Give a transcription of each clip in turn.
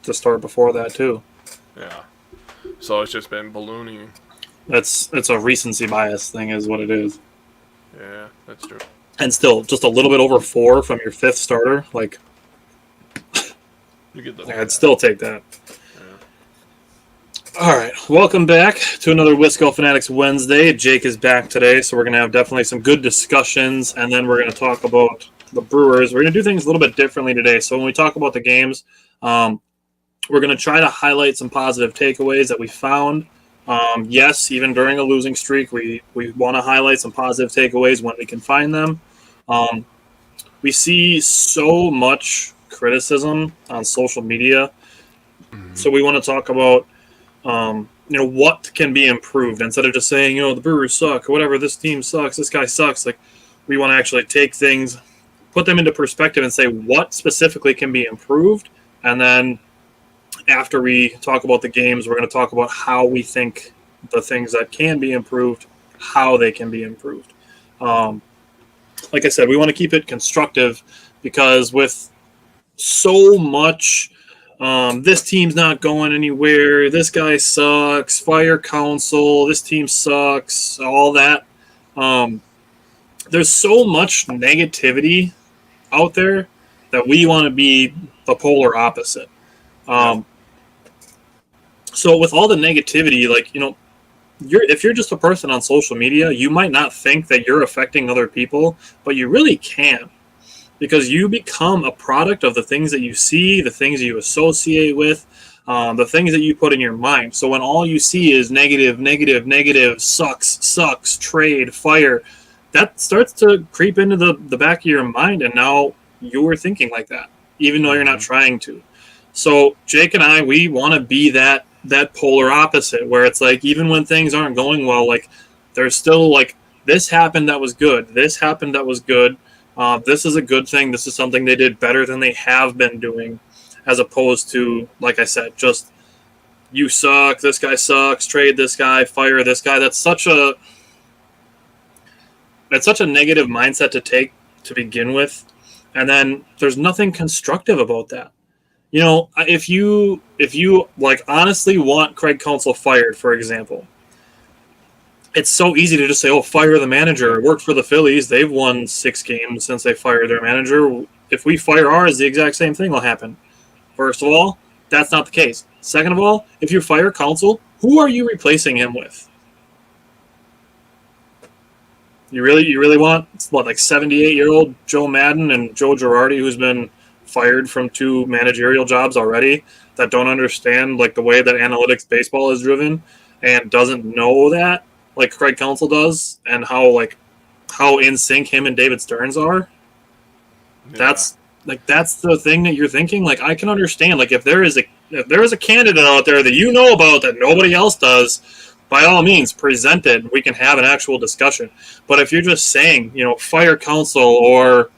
to start before that too. Yeah. So it's just been ballooning. It's a recency bias thing, is what it is. Yeah, that's true. And still, just a little bit over 4 from your 5th starter. Like, You get the I'd still take that. Yeah. All right, welcome back to another Wisco Fanatics Wednesday. Jake is back today, so we're going to have definitely some good discussions, and then we're going to talk about the Brewers. We're going to do things a little bit differently today. So when we talk about the games, we're going to try to highlight some positive takeaways that we found. Yes, even during a losing streak, we want to highlight some positive takeaways when we can find them. We see so much criticism on social media, so we want to talk about what can be improved instead of just saying, the Brewers suck or whatever, this team sucks, this guy sucks. Like, we want to actually take things, put them into perspective and say what specifically can be improved. And then after we talk about the games, we're going to talk about how we think the things that can be improved, how they can be improved. Like I said, we want to keep it constructive because with so much this team's not going anywhere, this guy sucks, fire council, this team sucks, all that. There's so much negativity out there that we want to be the polar opposite. So with all the negativity, if you're just a person on social media, you might not think that you're affecting other people, but you really can. Because you become a product of the things that you see, the things you associate with, the things that you put in your mind. So when all you see is negative, sucks, trade, fire, that starts to creep into the back of your mind, and now you're thinking like that, even though you're not trying to. So Jake and I, we want to be that polar opposite, where it's like, even when things aren't going well, like, there's still like, this happened that was good, this happened that was good. This is a good thing. This is something they did better than they have been doing, as opposed to, like I said, just you suck, this guy sucks, trade this guy, fire this guy. That's such a negative mindset to take to begin with, and then there's nothing constructive about that. If you like honestly want Craig Counsell fired, for example, it's so easy to just say, fire the manager. It worked for the Phillies. They've won 6 games since they fired their manager. If we fire ours, the exact same thing will happen. First of all, that's not the case. Second of all, if you fire Counsell, who are you replacing him with? You really want, 78-year-old Joe Madden and Joe Girardi, who's been fired from 2 managerial jobs already, that don't understand the way that analytics baseball is driven and doesn't know that, like Craig Counsell does, and how in sync him and David Stearns are. Yeah. That's the thing that you're thinking. I can understand. If there is a candidate out there that you know about that nobody else does, by all means, present it. We can have an actual discussion. But if you're just saying, fire Counsell or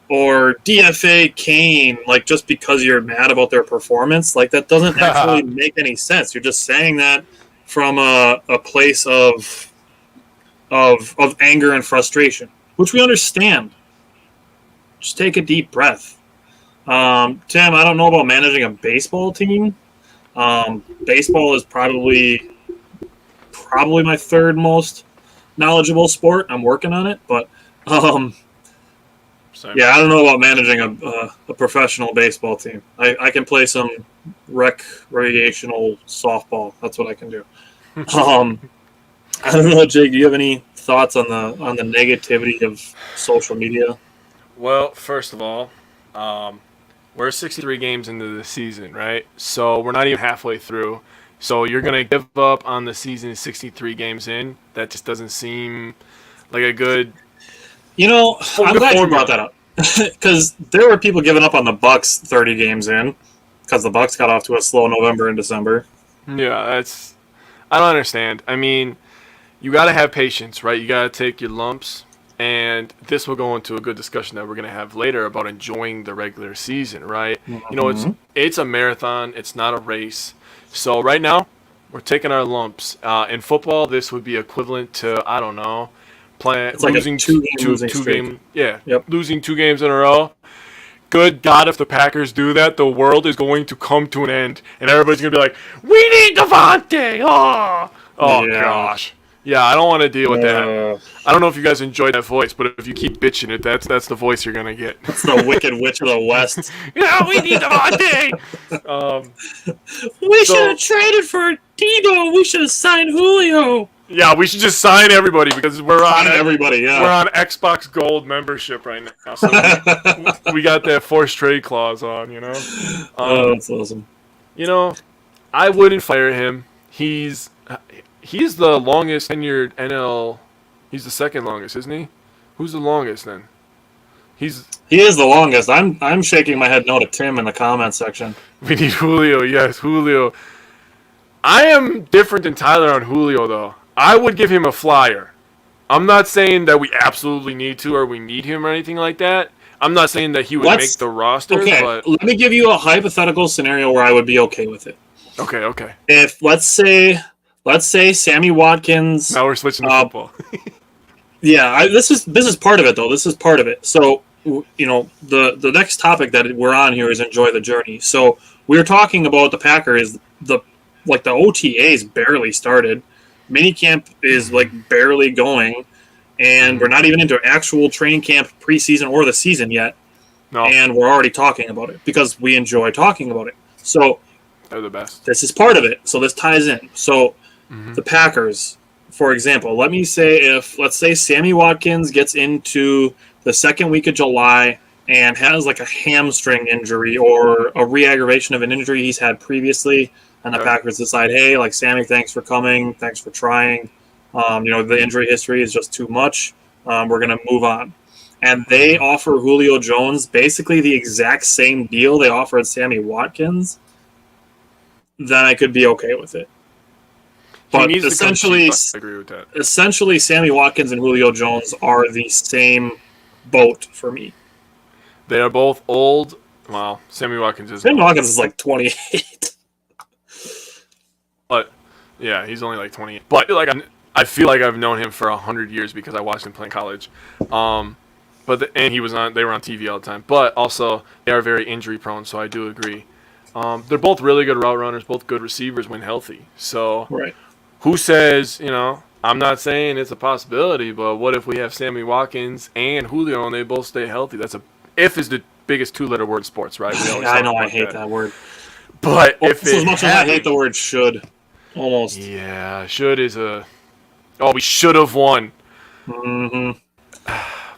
DFA Kane, just because you're mad about their performance, that doesn't actually make any sense. You're just saying that from a place of anger and frustration, which we understand. Just take a deep breath. Tim, I don't know about managing a baseball team. Baseball is probably my 3rd most knowledgeable sport. I'm working on it, but yeah, I don't know about managing a professional baseball team. I can play some recreational softball. That's what I can do. I don't know, Jake. Do you have any thoughts on the negativity of social media? Well, first of all, we're 63 games into the season, right? So we're not even halfway through. So you're gonna give up on the season 63 games in? That just doesn't seem like a good. I'm glad you brought that up because there were people giving up on the Bucks 30 games in because the Bucks got off to a slow November and December. Yeah, I don't understand. I mean, you got to have patience, right? You got to take your lumps, and this will go into a good discussion that we're going to have later about enjoying the regular season, right? Mm-hmm. It's a marathon. It's not a race. So right now, we're taking our lumps. In football, this would be equivalent to, I don't know, losing two games in a row. good God, if the Packers do that, the world is going to come to an end, and everybody's gonna be like, "We need Devontae!" Oh Yeah. gosh. Yeah, I don't want to deal with that. Uh, I don't know if you guys enjoy that voice, but if you keep bitching it, that's the voice you're gonna get. That's the Wicked Witch of the West. Yeah, we need Devontae. We should have traded for Debo. We should have signed Julio. Yeah, we should just sign everybody because we're on everybody. Yeah, we're on Xbox Gold membership right now, so we got that forced trade clause on. Oh, that's awesome. I wouldn't fire him. He's the longest tenured NL. He's the second longest, isn't he? Who's the longest then? He is the longest. I'm shaking my head no to Tim in the comments section. We need Julio. Yes, Julio. I am different than Tyler on Julio, though. I would give him a flyer. I'm not saying that we absolutely need to or we need him or anything like that. I'm not saying that he would make the roster. Okay, but let me give you a hypothetical scenario where I would be okay with it. Okay. If let's say Sammy Watkins. Now we're switching to football. Yeah, this is part of it though. This is part of it. So the next topic that we're on here is enjoy the journey. So we're talking about the Packers. The OTAs barely started. Minicamp is barely going, and we're not even into actual training camp preseason or the season yet. No. And we're already talking about it because we enjoy talking about it. So they're the best. This is part of it. So this ties in. So the Packers, for example, let's say Sammy Watkins gets into the second week of July and has a hamstring injury or a re-aggravation of an injury he's had previously, and the Packers decide, hey, Sammy, thanks for coming, thanks for trying. The injury history is just too much. We're going to move on. And they offer Julio Jones basically the exact same deal they offered Sammy Watkins, then I could be okay with it. But essentially, I agree with that. Essentially, Sammy Watkins and Julio Jones are the same boat for me. They are both old. Well, Sammy Watkins is 28. But yeah, he's only 28. But I feel like I've known him for 100 years because I watched him play in college. They were on TV all the time. But also they are very injury prone, so I do agree. They're both really good route runners, both good receivers when healthy. So right. Who says, I'm not saying it's a possibility, but what if we have Sammy Watkins and Julio and they both stay healthy? If is the biggest two-letter word in sports, right? I know, I hate that word. But as much as I hate the word should, almost. Yeah, should is we should have won. Mm-hmm.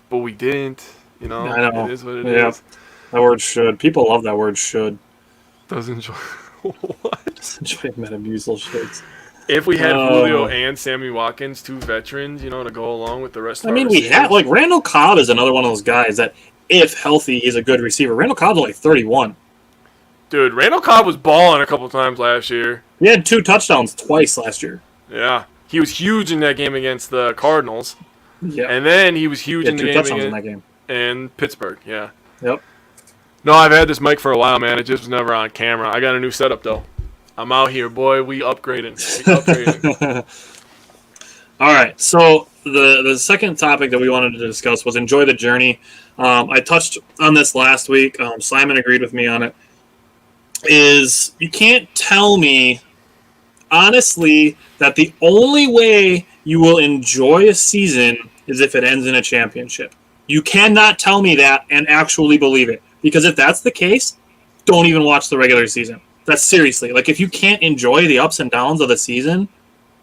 But we didn't, I know. It is what it is. That word should. People love that word should. Doesn't enjoy what? Enjoy Metamucil shoulds. If we had Julio and Sammy Watkins, two veterans, to go along with the rest of our receivers. We had, Randall Cobb is another one of those guys that, if healthy, he's a good receiver. Randall Cobb's only 31. Dude, Randall Cobb was balling a couple times last year. He had 2 touchdowns twice last year. Yeah. He was huge in that game against the Cardinals. Yeah. And then he was huge in the game in Pittsburgh, yeah. Yep. No, I've had this mic for a while, man. It just was never on camera. I got a new setup, though. I'm out here, boy. We upgrading. All right. So the second topic that we wanted to discuss was enjoy the journey. I touched on this last week. Simon agreed with me on it. Is you can't tell me, honestly, that the only way you will enjoy a season is if it ends in a championship. You cannot tell me that and actually believe it. Because if that's the case, don't even watch the regular season. That's seriously. If you can't enjoy the ups and downs of the season,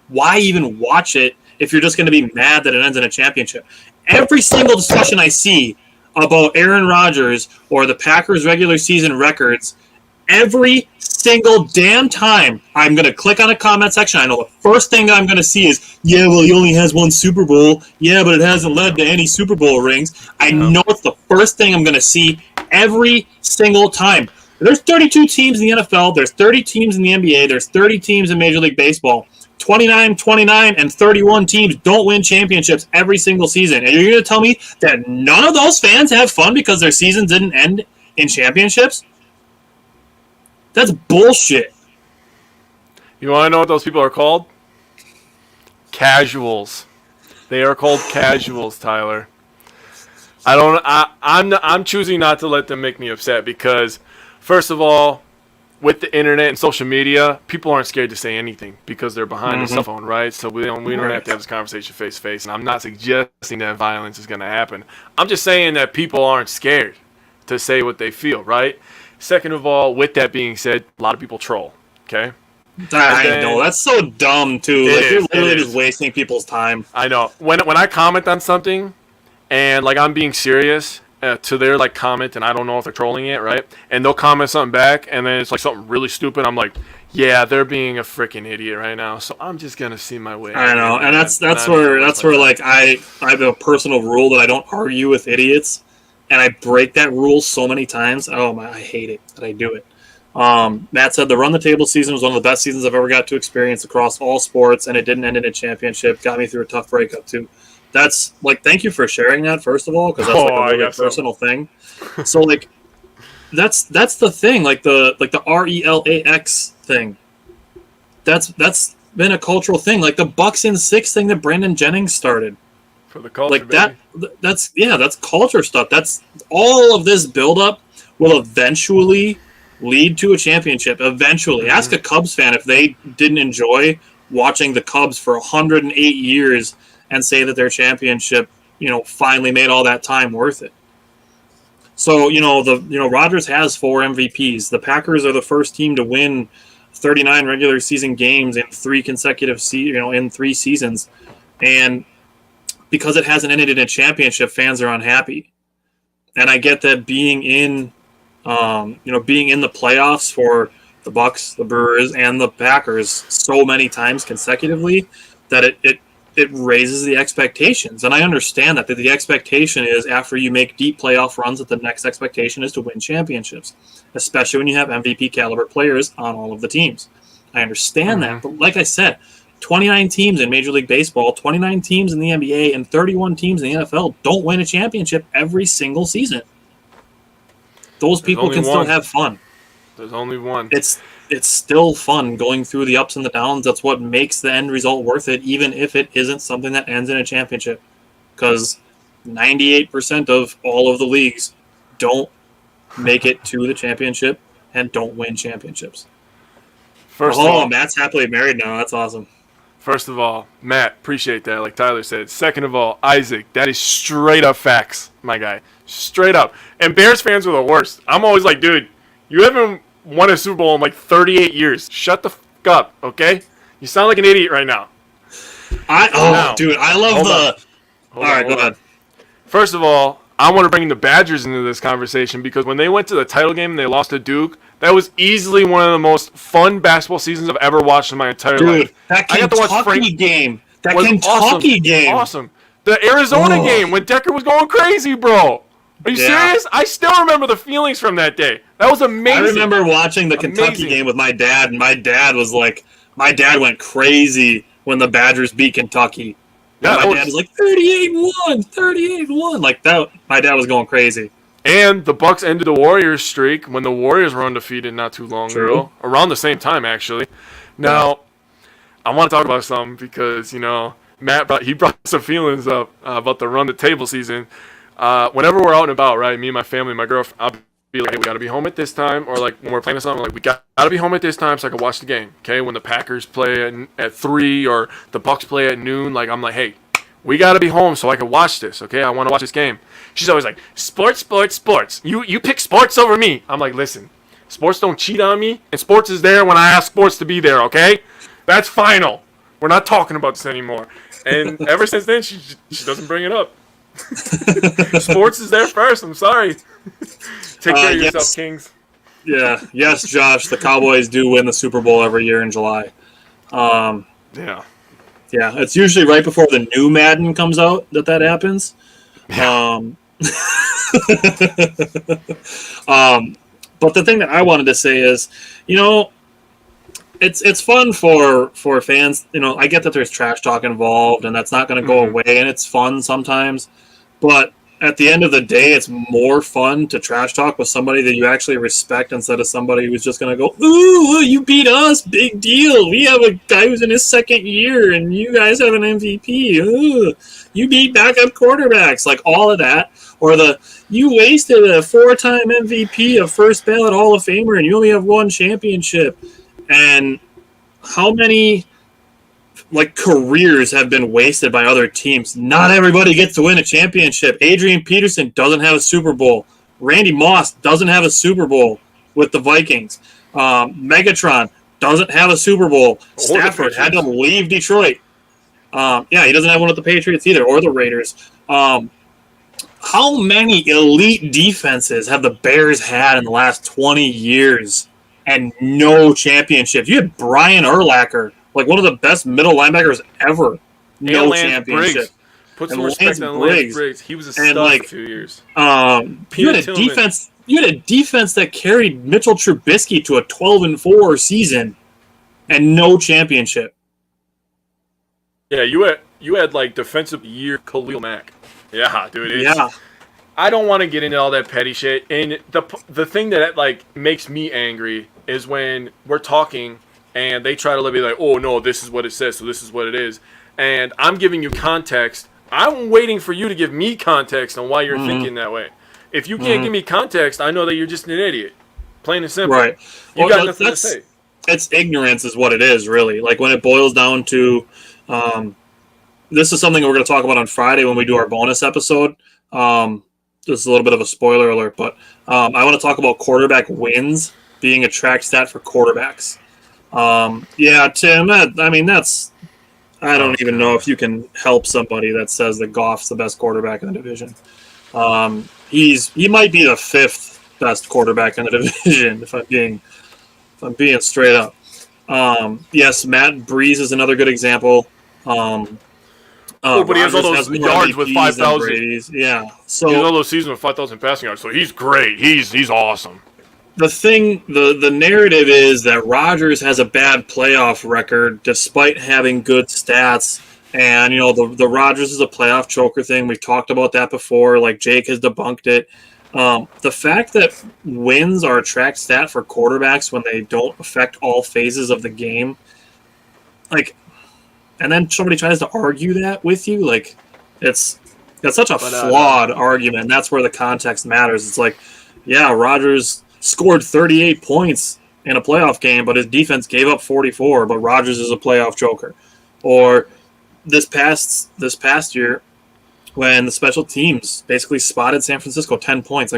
why even watch it if you're just going to be mad that it ends in a championship? Every single discussion I see about Aaron Rodgers or the Packers regular season records, every single damn time I'm going to click on a comment section, I know the first thing I'm going to see is, yeah, well, he only has 1 Super Bowl. Yeah, but it hasn't led to any Super Bowl rings. I know it's the first thing I'm going to see every single time. There's 32 teams in the NFL. There's 30 teams in the NBA. There's 30 teams in Major League Baseball. 29, and 31 teams don't win championships every single season. And you're going to tell me that none of those fans have fun because their seasons didn't end in championships? That's bullshit. You want to know what those people are called? Casuals. They are called casuals, Tyler. I don't. I'm choosing not to let them make me upset because, first of all, with the internet and social media, people aren't scared to say anything because they're behind a cell phone, right? So we don't have to have this conversation face to face. And I'm not suggesting that violence is going to happen. I'm just saying that people aren't scared to say what they feel, right? Second of all, with that being said, a lot of people troll. Okay. I know, that's so dumb too. Like, you're literally just wasting people's time. I know. When I comment on something, and like I'm being serious to their like comment, and I don't know if they're trolling it, right? And they'll comment something back, and then it's like something really stupid. I'm like, yeah, they're being a freaking idiot right now. So I'm just gonna see my way. I know, and that's where like I have a personal rule that I don't argue with idiots, and I break that rule so many times. Oh my, I hate it that I do it. Matt said the run the table season was one of the best seasons I've ever got to experience across all sports, and it didn't end in a championship. Got me through a tough breakup too. That's like, thank you for sharing that first of all, because that's like a really personal thing. So like, that's the thing, like the RELAX thing. That's been a cultural thing, like the Bucks in 6 thing that Brandon Jennings started. For the culture, like that's culture stuff. That's all of this buildup will eventually lead to a championship. Eventually, ask a Cubs fan if they didn't enjoy watching the Cubs for 108 years and say that their championship, finally made all that time worth it. So, Rodgers has 4 MVPs. The Packers are the first team to win 39 regular season games in 3 consecutive in 3 seasons. And because it hasn't ended in a championship, fans are unhappy. And I get that being in the playoffs for the Bucks, the Brewers, and the Packers so many times consecutively that it raises the expectations. And I understand that the expectation is after you make deep playoff runs that the next expectation is to win championships, especially when you have MVP caliber players on all of the teams. I understand that. But like I said, 29 teams in Major League Baseball, 29 teams in the NBA, and 31 teams in the NFL don't win a championship every single season. Those people can still have fun. There's only one. It's still fun going through the ups and the downs. That's what makes the end result worth it, even if it isn't something that ends in a championship. Because 98% of all of the leagues don't make it to the championship and don't win championships. Matt's happily married now. That's awesome. First of all, Matt, appreciate that, like Tyler said. Second of all, Isaac, that is straight up facts, my guy. Straight up. And Bears fans are the worst. I'm always like, dude, you haven't won a Super Bowl in like 38 years. Shut the fuck up, okay? You sound like an idiot right now. Dude, I love All right, go ahead. First of all, I want to bring the Badgers into this conversation because when they went to the title game and they lost to Duke, that was easily one of the most fun basketball seasons I've ever watched in my entire life. That Kentucky game. That Kentucky game. Awesome. The Arizona game when Decker was going crazy, bro. Are you serious? I still remember the feelings from that day. That was amazing. I remember watching the Kentucky game with my dad, and my dad went crazy when the Badgers beat Kentucky. My dad was like 38-1. Like that, my dad was going crazy. And the Bucks ended the Warriors streak when the Warriors were undefeated not too long ago. Around the same time, actually. Now, I want to talk about something because, Matt brought some feelings up about the run the table season. Whenever we're out and about, right, me and my family, my girlfriend, I'll be like, hey, we got to be home at this time. Or like when we're playing something, like we got to be home at this time so I can watch the game. Okay, when the Packers play at 3 or the Bucks play at noon, like I'm like, hey, we got to be home so I can watch this, okay? I want to watch this game. She's always like, sports. You pick sports over me. I'm like, listen, sports don't cheat on me, and sports is there when I ask sports to be there, okay? That's final. We're not talking about this anymore. And ever since then, she doesn't bring it up. Sports is there first. I'm sorry. Take care of yourself, Kings. Yeah. Yes, Josh. The Cowboys do win the Super Bowl every year in July. Yeah. Yeah. It's usually right before the new Madden comes out that happens. Yeah. But the thing that I wanted to say is, it's fun for fans. I get that there's trash talk involved, and that's not going to go away, and it's fun sometimes. But at the end of the day, it's more fun to trash talk with somebody that you actually respect instead of somebody who's just going to go, ooh, you beat us, big deal. We have a guy who's in his second year, and you guys have an MVP. Ooh, you beat backup quarterbacks. Like all of that. Or you wasted a 4-time MVP, a first ballot Hall of Famer, and you only have one championship. And how many careers have been wasted by other teams? Not everybody gets to win a championship. Adrian Peterson doesn't have a Super Bowl. Randy Moss doesn't have a Super Bowl with the Vikings. Megatron doesn't have a Super Bowl. Stafford had to leave Detroit. He doesn't have one with the Patriots either, or the Raiders. How many elite defenses have the Bears had in the last 20 years and no championship? You had Brian Urlacher, one of the best middle linebackers ever. No championship. Briggs. Put some respect on Lance Briggs. He was a stud for a few years. You had a defense. You had a defense that carried Mitchell Trubisky to a 12-4 season and no championship. Yeah, you had defensive year Khalil Mack. Yeah, dude. I don't want to get into all that petty shit. And the thing that makes me angry is when we're talking and they try to be like, oh no, this is what it says, so this is what it is. And I'm giving you context. I'm waiting for you to give me context on why you're thinking that way. If you can't give me context, I know that you're just an idiot. Plain and simple. Right. You got nothing to say. It's ignorance is what it is, really. When it boils down to this is something we're going to talk about on Friday when we do our bonus episode. This is a little bit of a spoiler alert, but I want to talk about quarterback wins being a track stat for quarterbacks. Tim, I don't even know if you can help somebody that says that Goff's the best quarterback in the division. He might be the 5th best quarterback in the division if I'm being straight up. Yes, Matt Breeze is another good example. But he has all those yards with 5,000. Yeah, so he has all those seasons with 5,000 passing yards. So he's great. He's awesome. The narrative is that Rodgers has a bad playoff record despite having good stats. And, the Rodgers is a playoff choker thing. We've talked about that before. Jake has debunked it. The fact that wins are a track stat for quarterbacks when they don't affect all phases of the game, and then somebody tries to argue that with you, it's such a flawed argument. That's where the context matters. It's Rodgers scored 38 points in a playoff game, but his defense gave up 44, but Rodgers is a playoff choker. Or this past year when the special teams basically spotted San Francisco 10 points.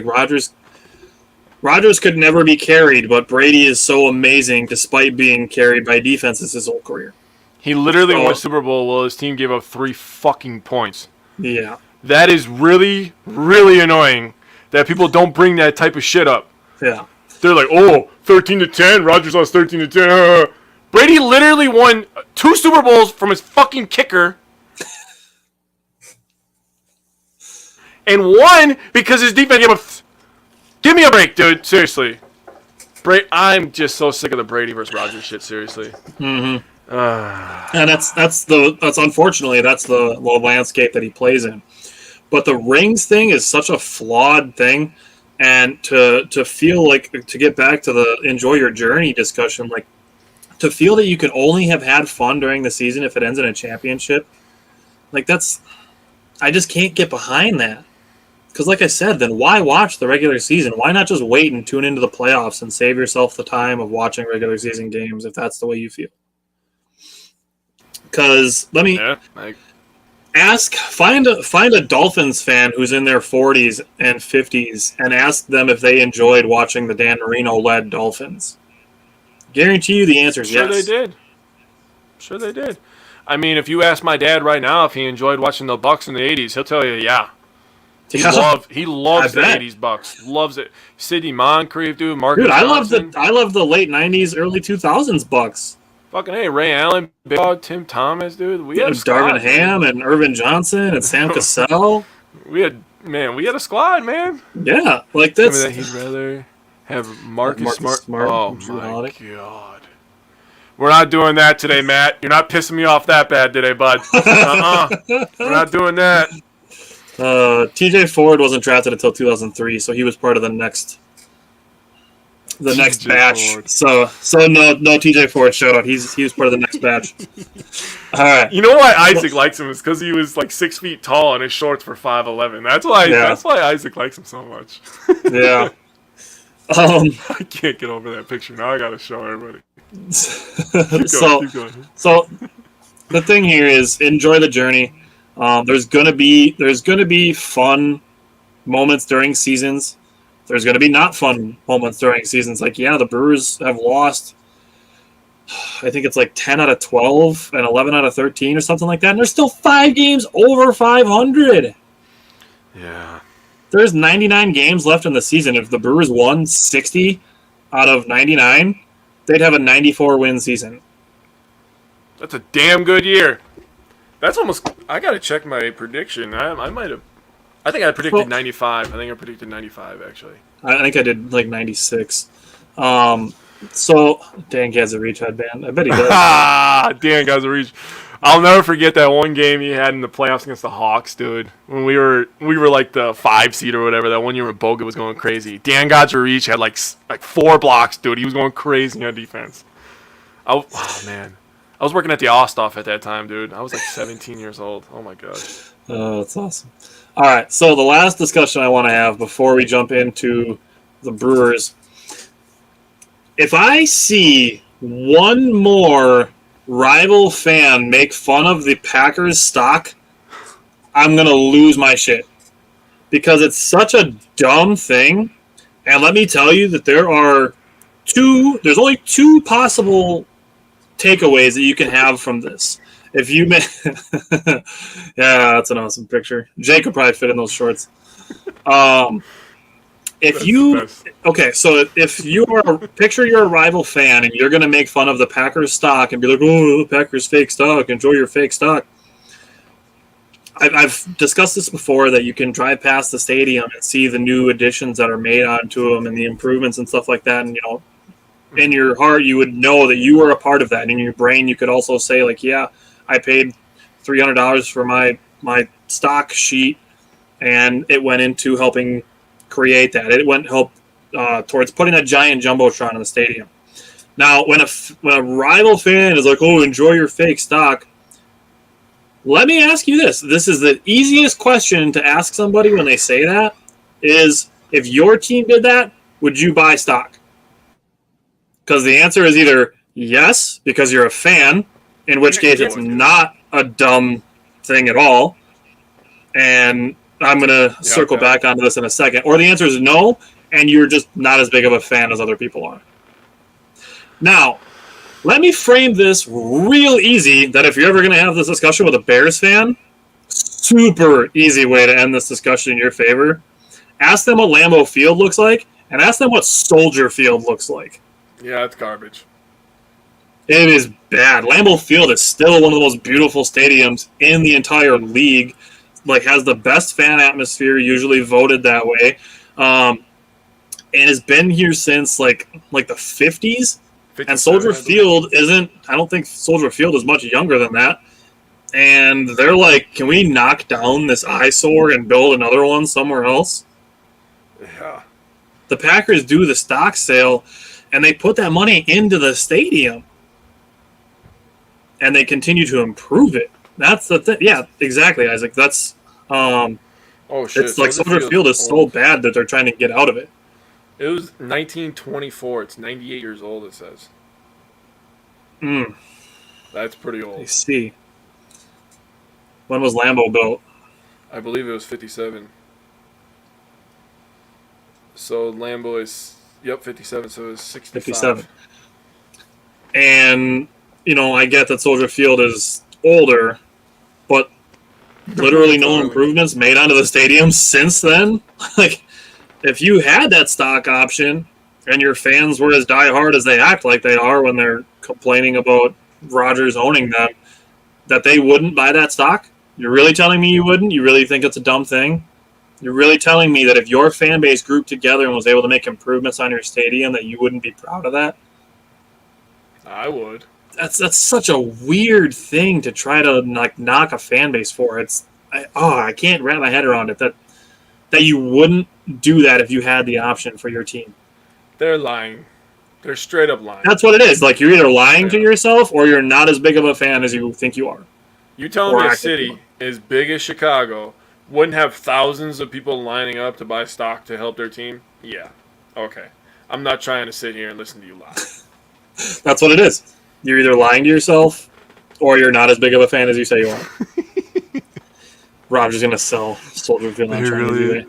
Rodgers could never be carried, but Brady is so amazing despite being carried by defenses his whole career. He literally won a Super Bowl while his team gave up 3 fucking points. Yeah. That is really, really annoying that people don't bring that type of shit up. Yeah. They're like, 13-10, Rodgers lost 13-10. Brady literally won 2 Super Bowls from his fucking kicker. And 1 because his defense gave up. Give me a break, dude. Seriously. I'm just so sick of the Brady versus Rodgers shit, seriously. Mm-hmm. And that's unfortunately that's the landscape that he plays in. But the rings thing is such a flawed thing. And to feel to get back to the enjoy your journey discussion, to feel that you can only have had fun during the season if it ends in a championship, I just can't get behind that. Because like I said, then why watch the regular season? Why not just wait and tune into the playoffs and save yourself the time of watching regular season games if that's the way you feel? Because find a Dolphins fan who's in their 40s and 50s and ask them if they enjoyed watching the Dan Marino-led Dolphins. Guarantee you the answer is yes. Sure they did. I mean, if you ask my dad right now if he enjoyed watching the Bucks in the 80s, he'll tell you yeah. He loves the 80s Bucks. Loves it. Sidney Moncrief, dude. Marcus Johnson. I love the late 90s, early 2000s Bucks. Fucking hey, Ray Allen, Big Dog, Tim Thomas, dude. We had a squad, Darvin Ham and Irvin Johnson and Sam Cassell. we had a squad, man. Yeah, that's. Remember that he'd rather have Marcus Smart. Oh my god. We're not doing that today, Matt. You're not pissing me off that bad today, bud. We're not doing that. TJ Ford wasn't drafted until 2003, so he was part of the next batch. Ford. So no TJ Ford shout out. He was part of the next batch. All right. You know why Isaac likes him is because he was like 6 feet tall and his shorts were 5'11". That's why. Yeah. That's why Isaac likes him so much. Yeah. I can't get over that picture. Now I gotta show everybody. Keep going. So the thing here is enjoy the journey. There's gonna be fun moments during seasons. There's gonna be not fun moments during seasons. Like the Brewers have lost. I think it's like 10 out of 12 and 11 out of 13 or something like that. And there's still 5 games over 500. Yeah. There's 99 games left in the season. If the Brewers won 60 out of 99, they'd have a 94-win season. That's a damn good year. That's almost. I gotta check my prediction. I might have. I think I predicted 95. I think I predicted 95 actually. I think I did like 96. So Dan has a reach headband. I bet he does. Dan has a reach. I'll never forget that one game he had in the playoffs against the Hawks, dude. When we were like the 5 seed or whatever. That one year when Bogut was going crazy. Dan Reach had like 4 blocks, dude. He was going crazy on defense. Oh man, I was working at the Ostoff at that time, dude. I was like 17 years old. Oh my gosh. Oh, that's awesome. All right, so the last discussion I want to have before we jump into the Brewers. If I see one more rival fan make fun of the Packers stock, I'm going to lose my shit. Because it's such a dumb thing. And let me tell you that there's only 2 possible takeaways that you can have from this. If you yeah, that's an awesome picture. Jake could probably fit in those shorts. If you're a rival fan and you're going to make fun of the Packers stock and be like, oh, the Packers fake stock, enjoy your fake stock. I've discussed this before that you can drive past the stadium and see the new additions that are made onto them and the improvements and stuff like that. And, in your heart, you would know that you were a part of that. And in your brain, you could also say, like, yeah, I paid $300 for my stock sheet and it went into helping create that. It went towards putting a giant jumbotron in the stadium. Now, when a rival fan is like, "Oh, enjoy your fake stock," let me ask you this: this is the easiest question to ask somebody when they say that. Is if your team did that, would you buy stock? Because the answer is either yes, because you're a fan, in which case it's not a dumb thing at all, and I'm going to circle back onto this in a second. Or the answer is no, and you're just not as big of a fan as other people are. Now, let me frame this real easy, that if you're ever going to have this discussion with a Bears fan, super easy way to end this discussion in your favor. Ask them what Lambeau Field looks like, and ask them what Soldier Field looks like. Yeah, it's garbage. It is bad. Lambeau Field is still one of the most beautiful stadiums in the entire league. Like, has the best fan atmosphere, usually voted that way, and has been here since like the 50s. And Soldier Field isn't. I don't think Soldier Field is much younger than that. And they're like, can we knock down this eyesore and build another one somewhere else? Yeah. The Packers do the stock sale, and they put that money into the stadium, and they continue to improve it. That's the thing. Yeah, exactly, Isaac. That's oh shit. It's like Soldier Field is so bad that they're trying to get out of it. It was 1924. It's 98 years old, it says. That's pretty old. I see. When was Lambeau built? I believe it was 57. So Lambeau is 57. So it's 65. 57. And I get that Soldier Field is older, but literally no improvements made onto the stadium since then. Like, if you had that stock option and your fans were as diehard as they act like they are when they're complaining about Rodgers owning them, that they wouldn't buy that stock? You're really telling me you wouldn't? You really think it's a dumb thing? You're really telling me that if your fan base grouped together and was able to make improvements on your stadium, that you wouldn't be proud of that? I would. That's such a weird thing to try to knock a fan base for. I can't wrap my head around it that you wouldn't do that if you had the option for your team. They're lying. They're straight up lying. That's what it is. Like, you're either lying to yourself or you're not as big of a fan as you think you are. You telling me a city as big as Chicago wouldn't have thousands of people lining up to buy stock to help their team? Yeah. Okay. I'm not trying to sit here and listen to you lie. That's what it is. You're either lying to yourself or you're not as big of a fan as you say you are. Rob's just going to sell Soldier Field on Chinese eBay.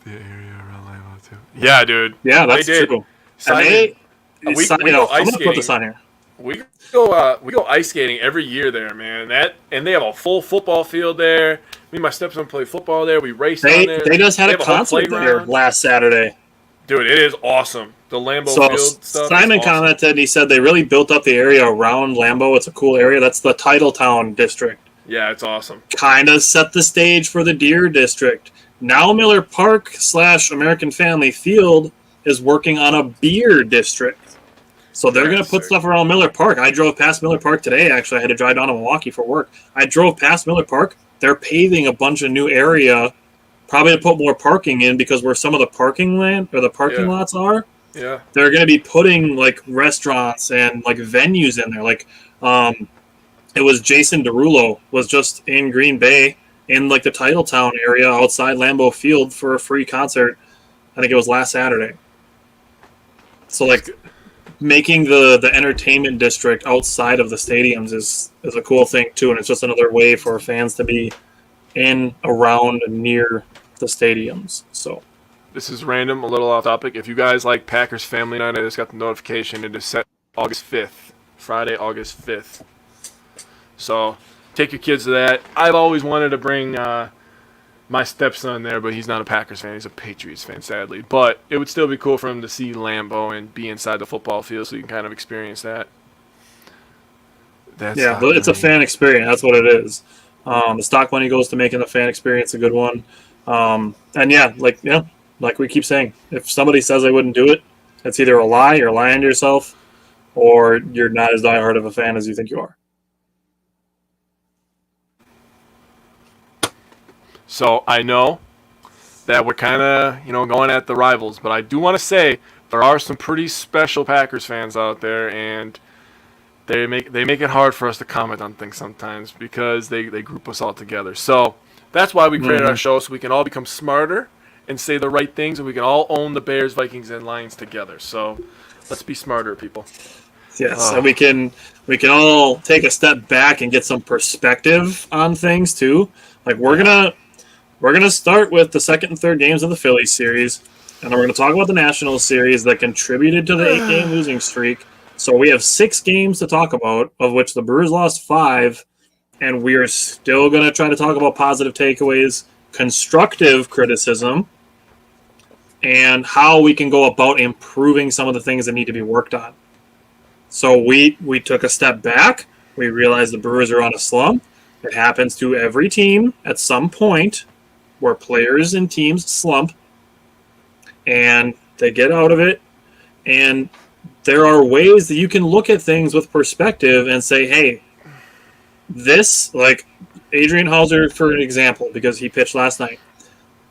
The area around Lambeau too. Yeah, dude. Yeah, that's true. Simon, I'm going to put this on here. We go ice skating every year there, man. And they have a full football field there. Me and my stepson play football there. We race down there. They just had a concert there last Saturday. Dude, it is awesome. The Lambeau Field stuff. Simon commented and he said they really built up the area around Lambeau. It's a cool area. That's the Titletown district. Yeah, it's awesome. Kind of set the stage for the Deer district. Now Miller Park / American Family Field is working on a beer district. So they're going to put stuff around Miller Park. I drove past Miller Park today, actually. I had to drive down to Milwaukee for work. I drove past Miller Park. They're paving a bunch of new area, probably to put more parking in, because where some of the parking lots are, they're going to be putting like restaurants and like venues in there. Like, it was Jason Derulo was just in Green Bay in like the Titletown area outside Lambeau Field for a free concert. I think it was last Saturday. So like, making the entertainment district outside of the stadiums is a cool thing too, and it's just another way for fans to be in, around, and near the stadiums. So this is random, a little off topic. If you guys like Packers Family Night, I just got the notification. It is set August 5th, Friday, August 5th. So take your kids to that. I've always wanted to bring my stepson there, but he's not a Packers fan. He's a Patriots fan, sadly. But it would still be cool for him to see Lambeau and be inside the football field so you can kind of experience that. But it's a fan experience. That's what it is. The stock money goes to making the fan experience a good one. Like we keep saying, if somebody says they wouldn't do it, it's either a lie, you're lying to yourself, or you're not as diehard of a fan as you think you are. So I know that we're kind of, going at the rivals, but I do want to say there are some pretty special Packers fans out there, and they make it hard for us to comment on things sometimes because they group us all together. So that's why we created our show, so we can all become smarter and say the right things, and we can all own the Bears, Vikings, and Lions together. So let's be smarter, people. Yes, and we can all take a step back and get some perspective on things too. Like we're gonna start with the second and third games of the Phillies series, and then we're gonna talk about the Nationals series that contributed to the 8-game losing streak. So we have 6 games to talk about, of which the Brewers lost 5, and we are still gonna try to talk about positive takeaways, constructive criticism, and how we can go about improving some of the things that need to be worked on. So we took a step back. We realized the Brewers are on a slump. It happens to every team at some point where players and teams slump, and they get out of it. And there are ways that you can look at things with perspective and say, hey, this, like Adrian Hauser, for an example, because he pitched last night.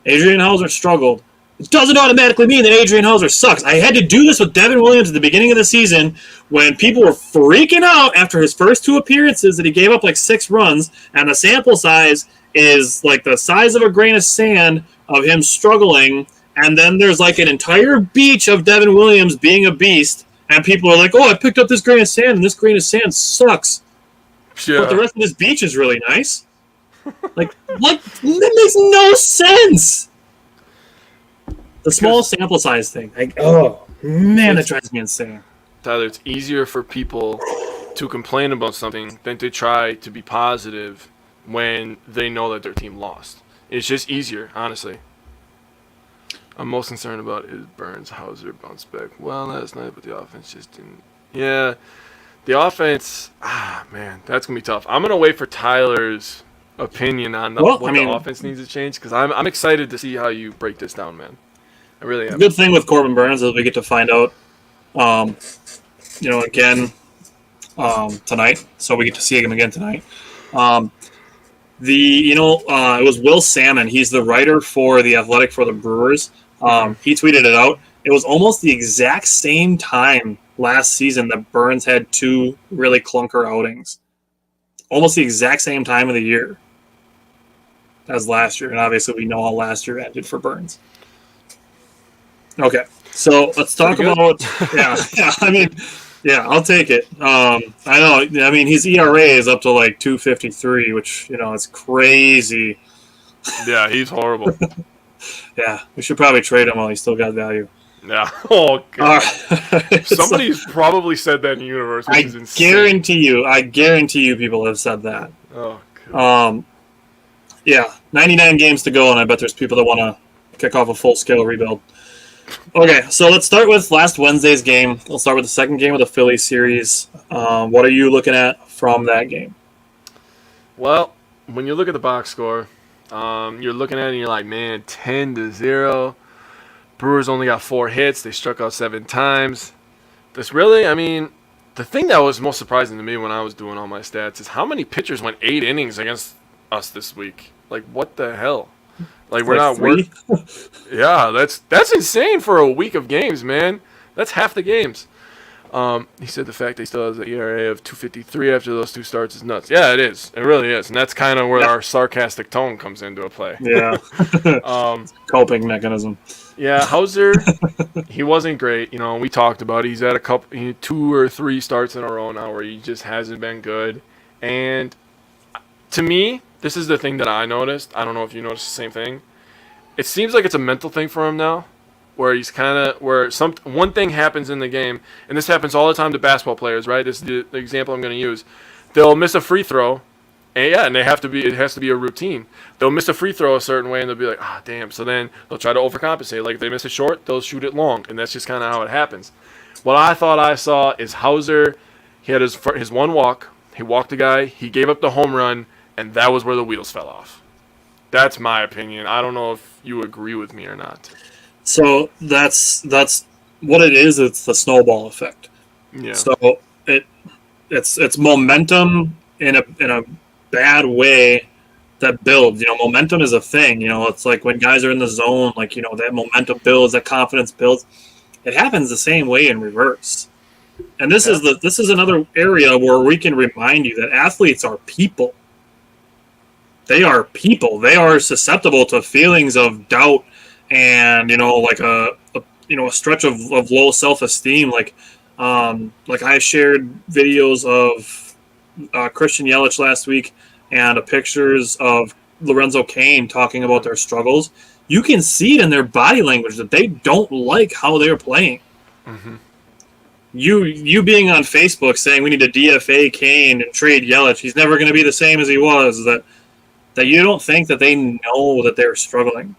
Adrian Hauser struggled. It doesn't automatically mean that Adrian Hauser sucks. I had to do this with Devin Williams at the beginning of the season when people were freaking out after his first 2 appearances that he gave up like 6 runs, and the sample size is like the size of a grain of sand of him struggling, and then there's like an entire beach of Devin Williams being a beast, and people are like, oh, I picked up this grain of sand, and this grain of sand sucks. Yeah. But the rest of this beach is really nice. Like, that makes no sense. The small sample size thing. Like, oh, man, that drives me insane. Tyler, it's easier for people to complain about something than to try to be positive when they know that their team lost. It's just easier, honestly. I'm most concerned about is Burns, Hauser bounce back. Well, last night, but the offense just didn't. Yeah, the offense, man, that's going to be tough. I'm going to wait for Tyler's opinion on the offense needs to change, because I'm excited to see how you break this down, man. I really am. The good thing with Corbin Burns is we get to find out, again tonight. So we get to see him again tonight. It was Will Salmon. He's the writer for The Athletic for the Brewers. He tweeted it out. It was almost the exact same time last season that Burns had 2 really clunker outings, almost the exact same time of the year as last year. And obviously we know how last year ended for Burns. Okay, so let's talk about I'll take it. I know. I mean, his ERA is up to like 2.53, which is crazy. Yeah, he's horrible. Yeah, we should probably trade him while he's still got value. Yeah. Oh god. Somebody's like, probably said that in the universe, which is insane. I guarantee you, people have said that. Oh god. 99 games to go, and I bet there's people that want to kick off a full-scale rebuild. Okay, so let's start with last Wednesday's game. We'll start with the second game of the Phillies series. What are you looking at from that game? Well, when you look at the box score, you're looking at it and you're like, man, 10-0. Brewers only got 4 hits. They struck out 7 times. The thing that was most surprising to me when I was doing all my stats is how many pitchers went 8 innings against us this week. Like, what the hell? Like, we're not working. Yeah, that's insane for a week of games, man. That's half the games. He said the fact that he still has an ERA of 2.53 after those 2 starts is nuts. Yeah, it is. It really is. And that's kind of where our sarcastic tone comes into a play. Yeah. Coping mechanism. Yeah, Hauser, he wasn't great. We talked about it. He's had 2 or 3 starts in a row now where he just hasn't been good. And to me, this is the thing that I noticed. I don't know if you noticed the same thing. It seems like it's a mental thing for him now, where he's one thing happens in the game, and this happens all the time to basketball players, right? This is the example I'm going to use. They'll miss a free throw, and it has to be a routine. They'll miss a free throw a certain way, and they'll be like, damn. So then they'll try to overcompensate. Like if they miss it short, they'll shoot it long, and that's just kind of how it happens. What I thought I saw is Hauser. He had his one walk. He walked a guy. He gave up the home run. And that was where the wheels fell off. That's my opinion. I don't know if you agree with me or not. So that's what it is. It's the snowball effect. Yeah. So it's momentum in a bad way that builds. Momentum is a thing. It's like when guys are in the zone, like that momentum builds, that confidence builds. It happens the same way in reverse. And this is another area where we can remind you that athletes are people. They are people. They are susceptible to feelings of doubt and like a stretch of low self-esteem. Like I shared videos of Christian Yelich last week and pictures of Lorenzo Cain talking about their struggles. You can see it in their body language that they don't like how they're playing. Mm-hmm. You being on Facebook saying we need to DFA Cain and trade Yelich. He's never going to be the same as he was. That you don't think that they know that they're struggling.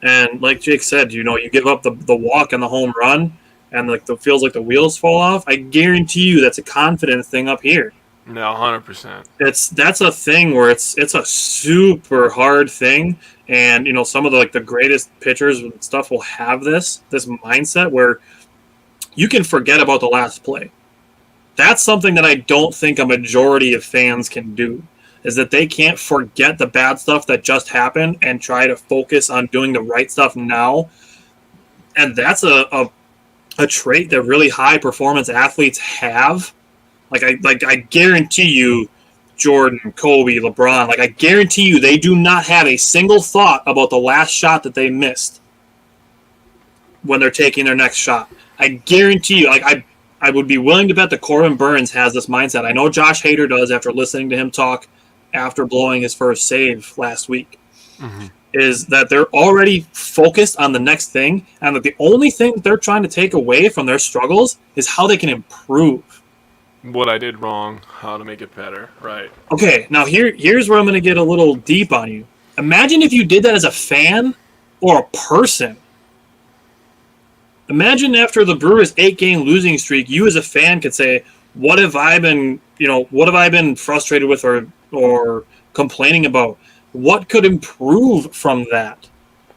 And like Jake said, you give up the walk and the home run and feels like the wheels fall off. I guarantee you that's a confidence thing up here. No, 100%. That's a thing where it's a super hard thing. And, some of the greatest pitchers and stuff will have this mindset where you can forget about the last play. That's something that I don't think a majority of fans can do. Is that they can't forget the bad stuff that just happened and try to focus on doing the right stuff now. And that's a trait that really high performance athletes have. I guarantee you, Jordan, Kobe, LeBron, I guarantee you they do not have a single thought about the last shot that they missed when they're taking their next shot. I guarantee you, I would be willing to bet that Corbin Burns has this mindset. I know Josh Hader does after listening to him talk after blowing his first save last week, is that they're already focused on the next thing, and that the only thing they're trying to take away from their struggles is how they can improve. What I did wrong, how to make it better, right? Okay, now here's where I'm going to get a little deep on you. Imagine if you did that as a fan or a person. Imagine after the Brewers' 8-game losing streak, you as a fan could say, what have I been frustrated with or complaining about? What could improve from that?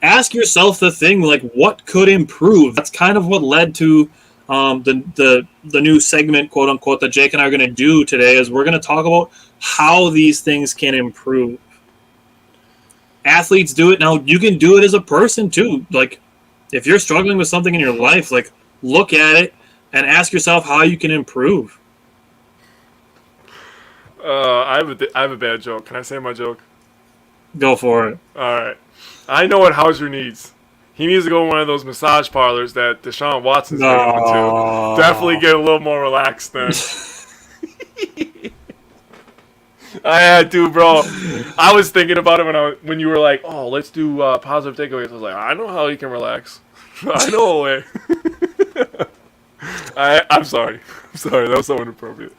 Ask yourself the thing, what could improve? That's kind of what led to the new segment, quote unquote, that Jake and I are going to do today. Is we're going to talk about how these things can improve. Athletes do it now. You can do it as a person too. If you're struggling with something in your life, look at it, and ask yourself how you can improve. I have a bad joke. Can I say my joke? Go for it. All right. I know what Hauser needs. He needs to go to one of those massage parlors that Deshaun Watson's been going to. Definitely get a little more relaxed then. I had to, bro. I was thinking about it when you were like, "Oh, let's do positive takeaways." I was like, "I know how you can relax. I know a way." I'm sorry. That was so inappropriate.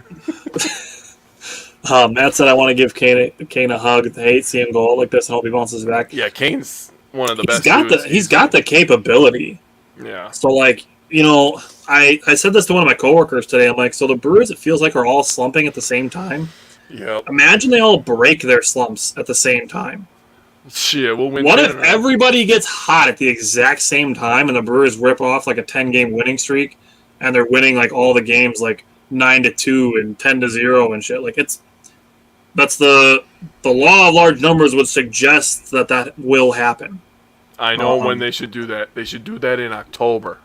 Matt said, "I want to give Kane a hug. I hate seeing him go like this, and hope he bounces back." Yeah, Kane's one of the best. He's got the capability. Yeah. So like, I said this to one of my coworkers today. I'm like, so the Brewers, it feels like are all slumping at the same time. Yep. Imagine they all break their slumps at the same time. Shit, we'll win. What if everybody gets hot at the exact same time and the Brewers rip off like a 10-game winning streak and they're winning like all the games like 9-2 and 10-0 and shit? Like that's the law of large numbers would suggest that will happen. I know when they should do that. They should do that in October.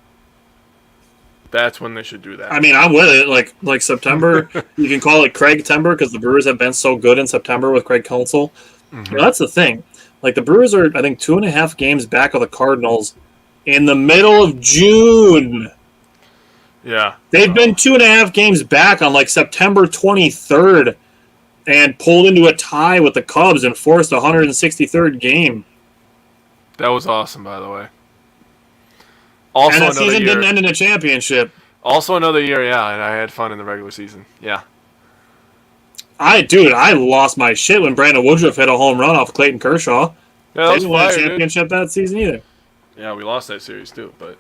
That's when they should do that. I mean, I'm with it. Like September, you can call it Craig-tember because the Brewers have been so good in September with Craig Counsell. Mm-hmm. That's the thing. Like the Brewers are, I think, 2.5 games back of the Cardinals in the middle of June. Yeah. They've been 2.5 games back on like September 23rd and pulled into a tie with the Cubs and forced a 163rd game. That was awesome, by the way. Also, and that season didn't end in a championship. Also another year, yeah, and I had fun in the regular season. Yeah. I lost my shit when Brandon Woodruff hit a home run off Clayton Kershaw. Yeah, they didn't win a championship that season either. Yeah, we lost that series too, but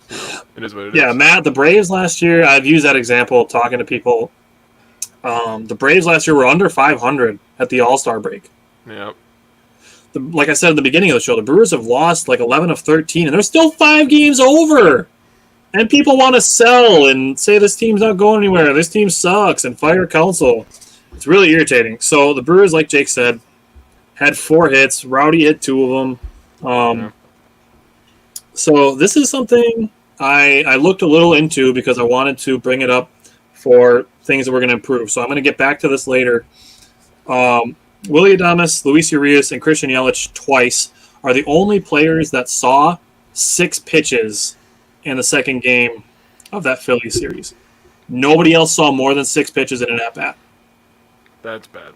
it is what it is. Yeah, Matt, the Braves last year, I've used that example talking to people. The Braves last year were under 500 at the All-Star break. Yep. Like I said at the beginning of the show, the Brewers have lost like 11 of 13, and they're still 5 games over. And people want to sell and say this team's not going anywhere, this team sucks, and fire Counsell. It's really irritating. So the Brewers, like Jake said, had 4 hits. Rowdy hit 2 of them. So this is something I looked a little into because I wanted to bring it up for things that we're going to improve. So I'm going to get back to this later. Willy Adames, Luis Urias, and Christian Yelich twice are the only players that saw 6 pitches in the second game of that Phillies series. Nobody else saw more than 6 pitches in an at-bat. That's bad.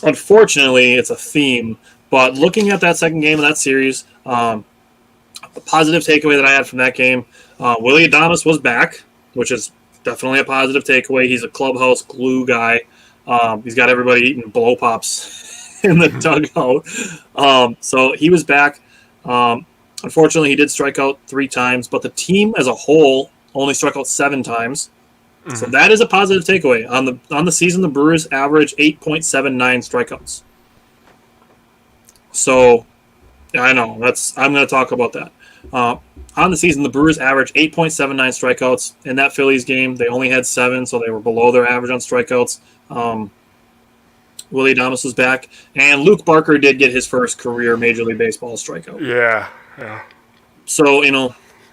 Unfortunately, it's a theme. But looking at that second game of that series, the positive takeaway that I had from that game, Willy Adames was back, which is definitely a positive takeaway. He's a clubhouse glue guy. He's got everybody eating blow pops in the dugout. So he was back. Unfortunately, he did strike out 3 times, but the team as a whole only struck out 7 times. Mm-hmm. So that is a positive takeaway. On the season, the Brewers average 8.79 strikeouts. So, I know I'm going to talk about that. On the season, the Brewers averaged 8.79 strikeouts. In that Phillies game, they only had 7, so they were below their average on strikeouts. Willy Adames was back, and Luke Barker did get his first career Major League Baseball strikeout. Yeah. So,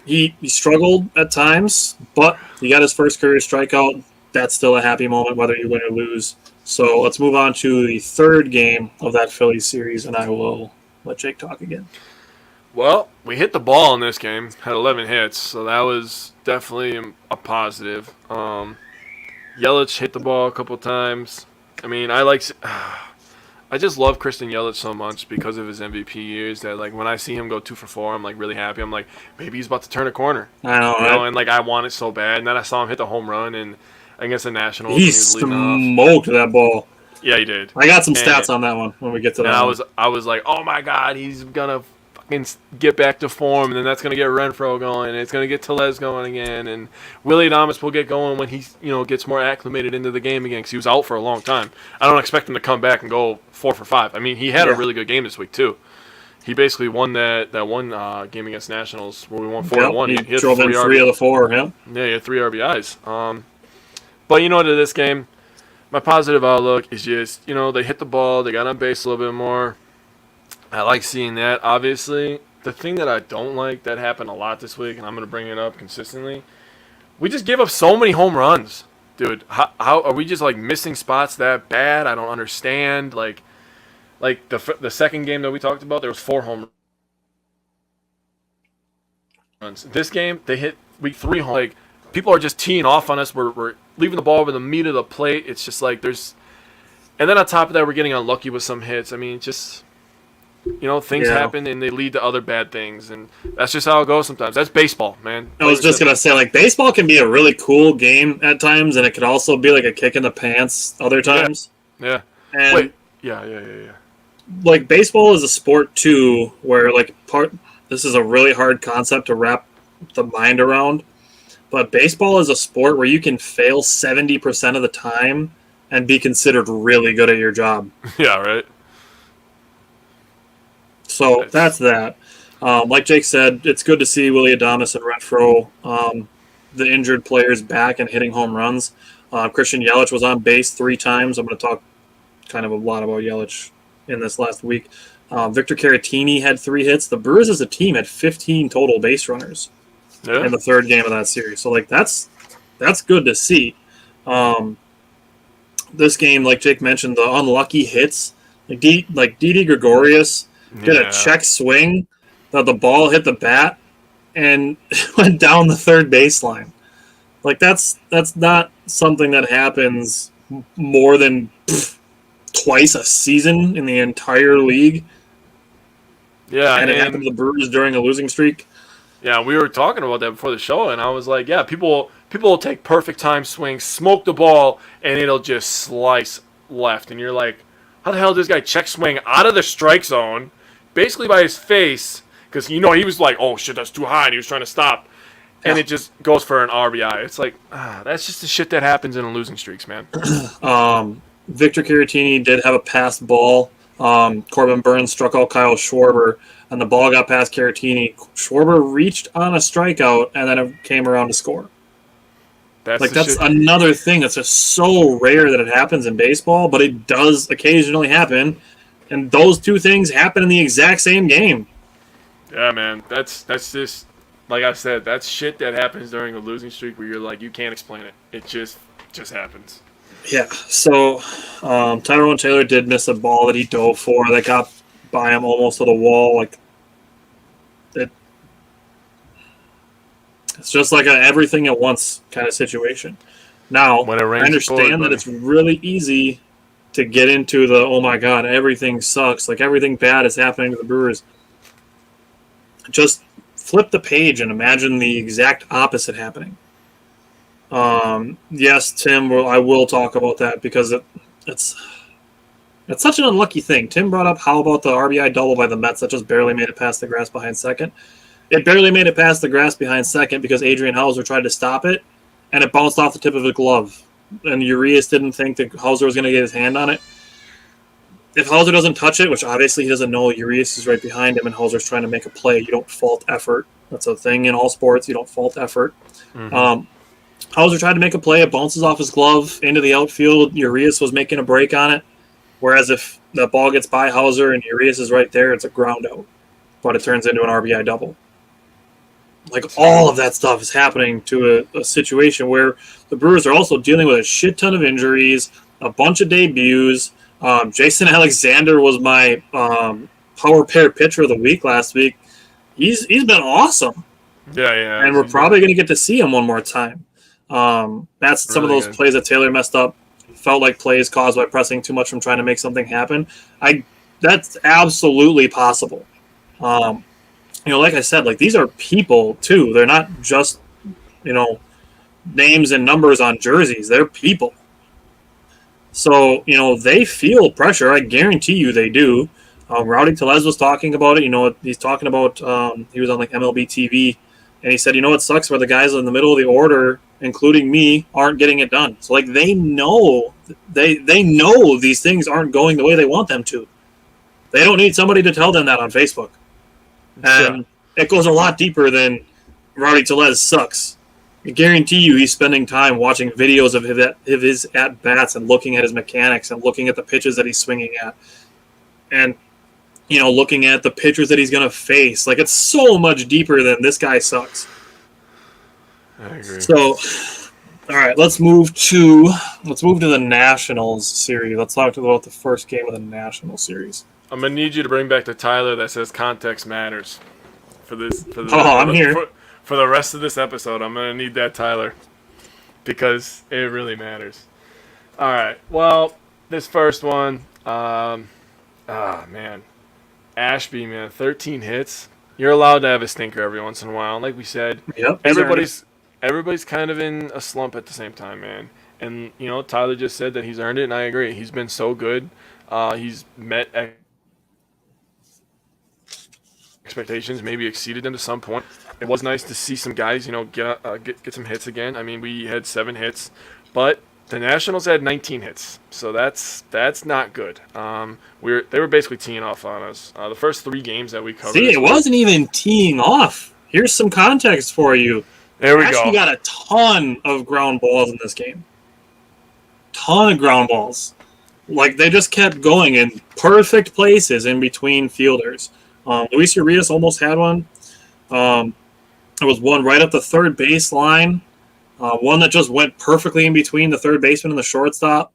he struggled at times, but he got his first career strikeout. That's still a happy moment, whether you win or lose. So let's move on to the third game of that Phillies series, and I will let Jake talk again. Well, we hit the ball in this game, had 11 hits, so that was definitely a positive. Yelich hit the ball a couple times. I mean, I just love Christian Yelich so much because of his MVP years that, like, when I see him go 2 for 4, I'm, like, really happy. I'm like, maybe he's about to turn a corner. I know, right? And, like, I want it so bad. And then I saw him hit the home run and against the Nationals. He smoked that ball. Yeah, he did. I got some stats on that one when we get to that. I was like, oh my God, he's gonna fucking get back to form, and then that's gonna get Renfroe going, and it's gonna get Tellez going again, and Willy Adames will get going when he gets more acclimated into the game again because he was out for a long time. I don't expect him to come back and go 4 for 5. I mean, he had a really good game this week too. He basically won that one game against Nationals where we won 4-1. He drove in 3 of the 4. Yeah, he had 3 RBIs. But to this game, my positive outlook is just, they hit the ball, they got on base a little bit more. I like seeing that, obviously. The thing that I don't like that happened a lot this week, and I'm going to bring it up consistently, We just gave up so many home runs, dude. How are we just like missing spots that bad? I don't understand. Like the second game that we talked about, there was 4 home runs. This game, they hit week 3 home. Like people are just teeing off on us. We're leaving the ball over the meat of the plate. It's just like there's, and then on top of that, we're getting unlucky with some hits. I mean, just. Things happen and they lead to other bad things, and that's just how it goes sometimes. That's baseball, man. I was just going to say, like, baseball can be a really cool game at times, and it could also be like a kick in the pants other times. Yeah. And wait. Yeah. Like, baseball is a sport, too, where, like, this is a really hard concept to wrap the mind around, but baseball is a sport where you can fail 70% of the time and be considered really good at your job. Yeah, right. So that's that. Like Jake said, it's good to see Willie Adames and Renfroe, the injured players, back and hitting home runs. Christian Yelich was on base 3 times. I'm going to talk kind of a lot about Yelich in this last week. Victor Caratini had 3 hits. The Brewers as a team had 15 total base runners in the 3rd game of that series. So, like, that's good to see. This game, like Jake mentioned, the unlucky hits, like Didi Gregorius did a check swing that the ball hit the bat and went down the 3rd baseline. Like, that's not something that happens more than twice a season in the entire league. Yeah, and it happened to the Brewers during a losing streak. Yeah, we were talking about that before the show, and I was like, yeah, people will take perfect time swings, smoke the ball, and it'll just slice left. And you're like, how the hell did this guy check swing out of the strike zone, basically by his face, because he was like, oh shit, that's too high, and he was trying to stop, and it just goes for an RBI. It's like, that's just the shit that happens in losing streaks, man. Victor Caratini did have a passed ball. Corbin Burns struck out Kyle Schwarber, and the ball got past Caratini. Schwarber reached on a strikeout, and then it came around to score. That's another thing that's just so rare that it happens in baseball, but it does occasionally happen. And those 2 things happen in the exact same game. Yeah, man. That's just, like I said, that's shit that happens during a losing streak where you're like, you can't explain it. It just happens. Yeah. So Tyrone Taylor did miss a ball that he dove for that got by him almost to the wall. Like, it's just like a everything at once kind of situation. Now, I understand that it's really easy to get into the, oh my God, everything sucks. Like, everything bad is happening to the Brewers. Just flip the page and imagine the exact opposite happening. Yes, Tim, I will talk about that because it's such an unlucky thing. Tim brought up how about the RBI double by the Mets that just barely made it past the grass behind second. It barely made it past the grass behind second because Adrian Hauser tried to stop it, and it bounced off the tip of his glove. And Urias didn't think that Hauser was going to get his hand on it. If Hauser doesn't touch it, which obviously he doesn't know, Urias is right behind him, and Hauser's trying to make a play. You don't fault effort. That's a thing in all sports. You don't fault effort. Mm-hmm. Hauser tried to make a play. It bounces off his glove into the outfield. Urias was making a break on it. Whereas if the ball gets by Hauser and Urias is right there, it's a ground out. But it turns into an RBI double. Like, all of that stuff is happening to a situation where the Brewers are also dealing with a shit ton of injuries, a bunch of debuts. Jason Alexander was my power pair pitcher of the week last week. He's been awesome. Yeah. And we're probably going to get to see him one more time. That's some of those plays that Taylor messed up. Felt like plays caused by pressing too much from trying to make something happen. That's absolutely possible. Like I said, like, these are people too. They're not just, names and numbers on jerseys. They're people. So, they feel pressure. I guarantee you they do. Rowdy Tellez was talking about it. He's talking about, he was on like MLB TV, and he said, it sucks where the guys in the middle of the order, including me, aren't getting it done. So, like, they know these things aren't going the way they want them to. They don't need somebody to tell them that on Facebook. And it goes a lot deeper than Rowdy Tellez sucks. I guarantee you he's spending time watching videos of his at-bats and looking at his mechanics and looking at the pitches that he's swinging at. And, looking at the pitchers that he's going to face. Like, it's so much deeper than this guy sucks. I agree. So, all right, let's move to the Nationals series. Let's talk about the first game of the National series. I'm gonna need you to bring back the Tyler that says context matters for this Oh, I'm here. for the rest of this episode. I'm gonna need that Tyler because it really matters. All right. Well, this first one, man, Ashby, man, 13 hits. You're allowed to have a stinker every once in a while. Like we said, Yep. everybody's kind of in a slump at the same time, man. And Tyler just said that he's earned it, and I agree. He's been so good. He's met expectations, maybe exceeded them to some point. It was nice to see some guys, get some hits again. I mean, we had 7 hits, but the Nationals had 19 hits, so that's not good. They were basically teeing off on us. The first 3 games that we covered. See, it wasn't even teeing off. Here's some context for you. There we Ashby go. got a ton of ground balls in this game. Ton of ground balls. Like, they just kept going in perfect places in between fielders. Luis Urias almost had one. There was one right up the third baseline. One that just went perfectly in between the third baseman and the shortstop.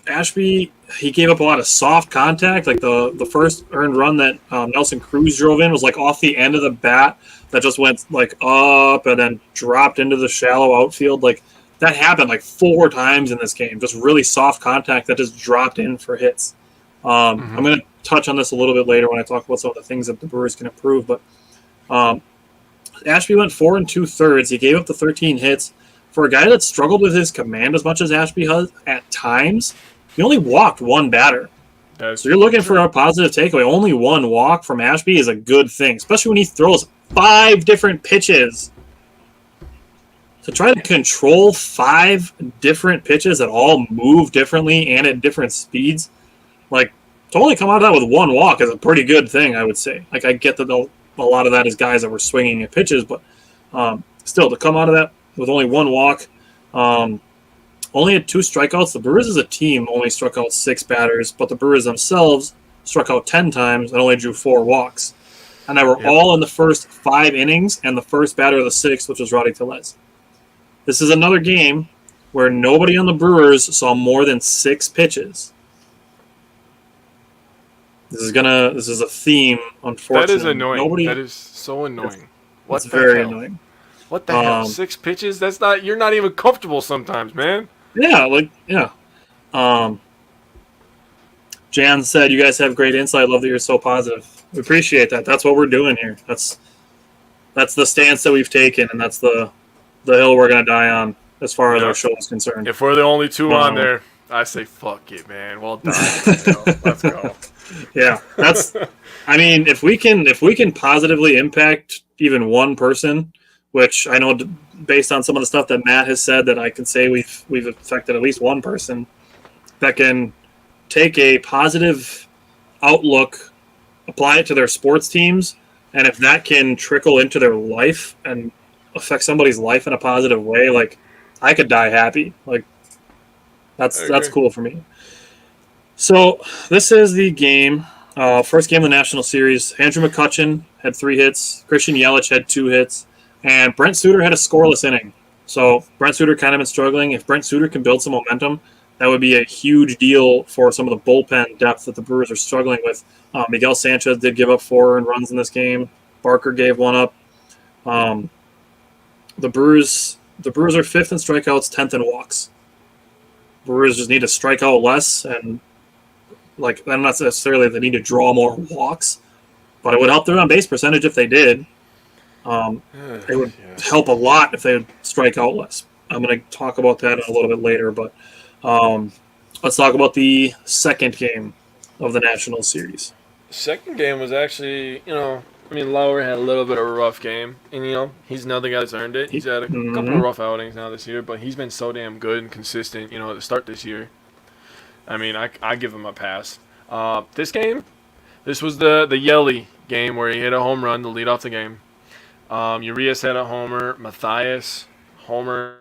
Ashby, he gave up a lot of soft contact. Like the first earned run that Nelson Cruz drove in was like off the end of the bat that just went like up and then dropped into the shallow outfield. Like that happened like 4 times in this game. Just really soft contact that just dropped in for hits. I'm going to touch on this a little bit later when I talk about some of the things that the Brewers can improve. But Ashby went 4 2/3. He gave up the 13 hits. For a guy that struggled with his command as much as Ashby has at times, he only walked 1 batter. So you're looking for a positive takeaway. Only 1 walk from Ashby is a good thing, especially when he throws 5 different pitches. To try to control 5 different pitches that all move differently and at different speeds, like to only come out of that with 1 walk is a pretty good thing, I would say. Like I get that a lot of that is guys that were swinging at pitches, but still to come out of that with only 1 walk, only had 2 strikeouts. The Brewers as a team only struck out 6 batters, but the Brewers themselves struck out 10 times and only drew 4 walks. And they were all in the first 5 innings and the first batter of the 6th, which was Rowdy Tellez. This is another game where nobody on the Brewers saw more than 6 pitches. This is a theme, unfortunately. That is annoying. That is so annoying. That's very annoying. What the hell? 6 pitches? You're not even comfortable sometimes, man. Yeah. Jan said, "You guys have great insight. Love that you're so positive." We appreciate that. That's what we're doing here. That's the stance that we've taken, and that's the hill we're gonna die on as far as our show is concerned. If we're the only 2 on there, I say fuck it, man. Well done. Let's go. Yeah, that's. I mean, if we can positively impact even 1 person, which I know based on some of the stuff that Matt has said that I can say we've affected at least 1 person that can take a positive outlook, apply it to their sports teams, and if that can trickle into their life and affect somebody's life in a positive way, like I could die happy. Like that's cool for me. So this is the game. First game of the National Series. Andrew McCutchen had 3 hits. Christian Yelich had 2 hits. And Brent Suter had a scoreless inning. So Brent Suter kind of been struggling. If Brent Suter can build some momentum, that would be a huge deal for some of the bullpen depth that the Brewers are struggling with. Miguel Sanchez did give up 4 earned runs in this game. Barker gave 1 up. The Brewers are 5th in strikeouts, 10th in walks. Brewers just need to strike out less, and like not necessarily they need to draw more walks, but it would help their on base percentage if they did. It would help a lot if they would strike out less. I'm going to talk about that a little bit later, but let's talk about the second game of the National Series. The second game was actually, Lauer had a little bit of a rough game, and he's another guy that's earned it. He's had a couple of rough outings now this year, but he's been so damn good and consistent, to start this year. I mean, I give him a pass. This was the Yelly game where he hit a home run to lead off the game. Urias had a homer. Matthias, homer.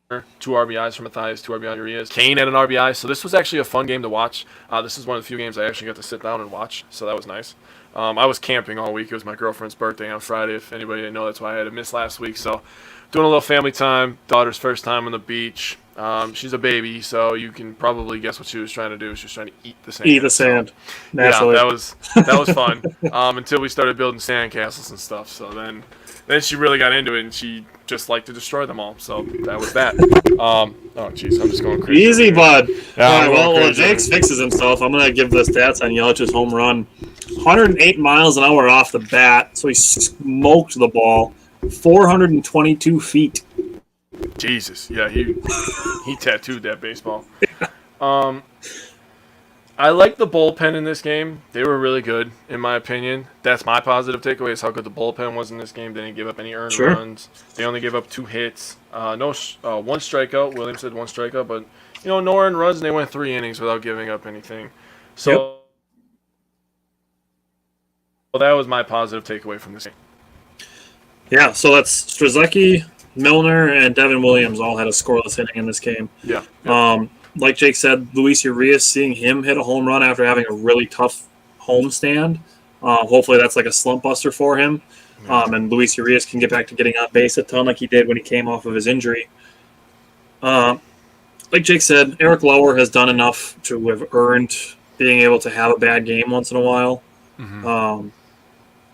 2 RBIs for Matthias, 2 RBIs for Urias. Kane had an RBI, so this was actually a fun game to watch. This is one of the few games I actually got to sit down and watch, so that was nice. I was camping all week. It was my girlfriend's birthday on Friday, if anybody didn't know. That's why I had to miss last week. So doing a little family time, daughter's first time on the beach. She's a baby, so you can probably guess what she was trying to do. She was trying to eat the sand. Eat the sand. So, naturally. Yeah, that was fun until we started building sand castles and stuff. So then she really got into it, and she just liked to destroy them all. So that was that. Oh, jeez, I'm just going crazy. Easy, bud. Yeah, all right, well, while Jakes fixes himself, I'm going to give the stats on Yelich's home run. 108 miles an hour off the bat, so he smoked the ball. 422 feet. Jesus, yeah, he tattooed that baseball. I like the bullpen in this game. They were really good, in my opinion. That's my positive takeaway is how good the bullpen was in this game. They didn't give up any earned runs. They only gave up 2 hits. One strikeout. Williams said 1 strikeout, but no earned runs, and they went 3 innings without giving up anything. So well, that was my positive takeaway from this game. Yeah, so that's Strzelecki, Milner, and Devin Williams all had a scoreless inning in this game. Yeah. Like Jake said, Luis Urias, seeing him hit a home run after having a really tough homestand. Hopefully that's like a slump buster for him. And Luis Urias can get back to getting on base a ton like he did when he came off of his injury. Like Jake said, Eric Lauer has done enough to have earned being able to have a bad game once in a while. Mm-hmm.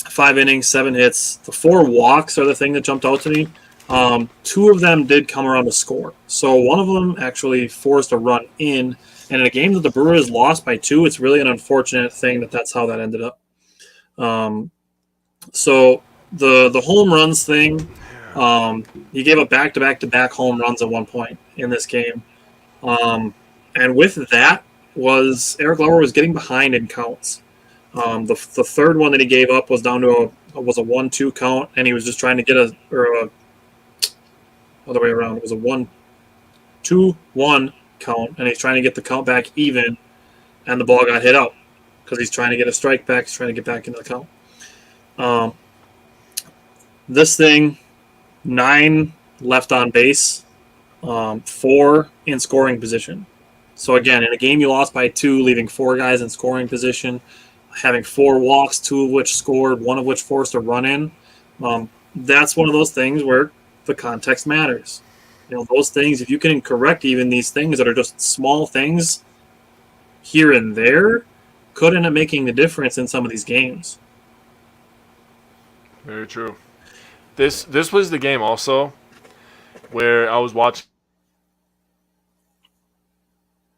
5 innings, 7 hits. The 4 walks are the thing that jumped out to me. 2 of them did come around to score. So one of them actually forced a run in. And in a game that the Brewers lost by 2, it's really an unfortunate thing that's how that ended up. So the home runs thing, he gave up back-to-back-to-back home runs at one point in this game. And with that was Eric Lauer was getting behind in counts. The third one that he gave up was down to a 1-2 count, and he was just trying to get a other way around. It was a 1-2-1 count, and he's trying to get the count back even, and the ball got hit out because he's trying to get a strike back. He's trying to get back into the count. This thing, 9 left on base, 4 in scoring position. So again, in a game you lost by 2, leaving 4 guys in scoring position, having 4 walks, 2 of which scored, 1 of which forced a run in. That's one of those things where the context matters. Those things, if you can correct even these things that are just small things here and there, could end up making the difference in some of these games. Very true. This was the game also where I was watching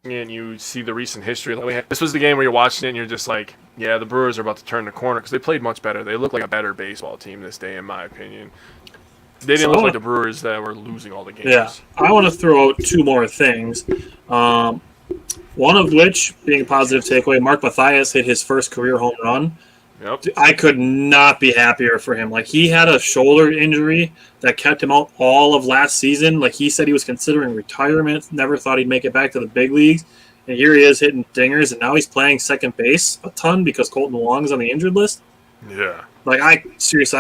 and you see the recent history that we had. This was the game where you're watching it and you're just like, yeah, the Brewers are about to turn the corner because they played much better. They look like a better baseball team this day, in my opinion. They didn't look like the Brewers that were losing all the games. Yeah, I want to throw out 2 more things. One of which, being a positive takeaway, Mark Matthias hit his first career home run. Yep. I could not be happier for him. Like, he had a shoulder injury that kept him out all of last season. Like, he said he was considering retirement, never thought he'd make it back to the big leagues. And here he is hitting dingers, and now he's playing second base a ton because Colton Wong's on the injured list. Yeah. Like, I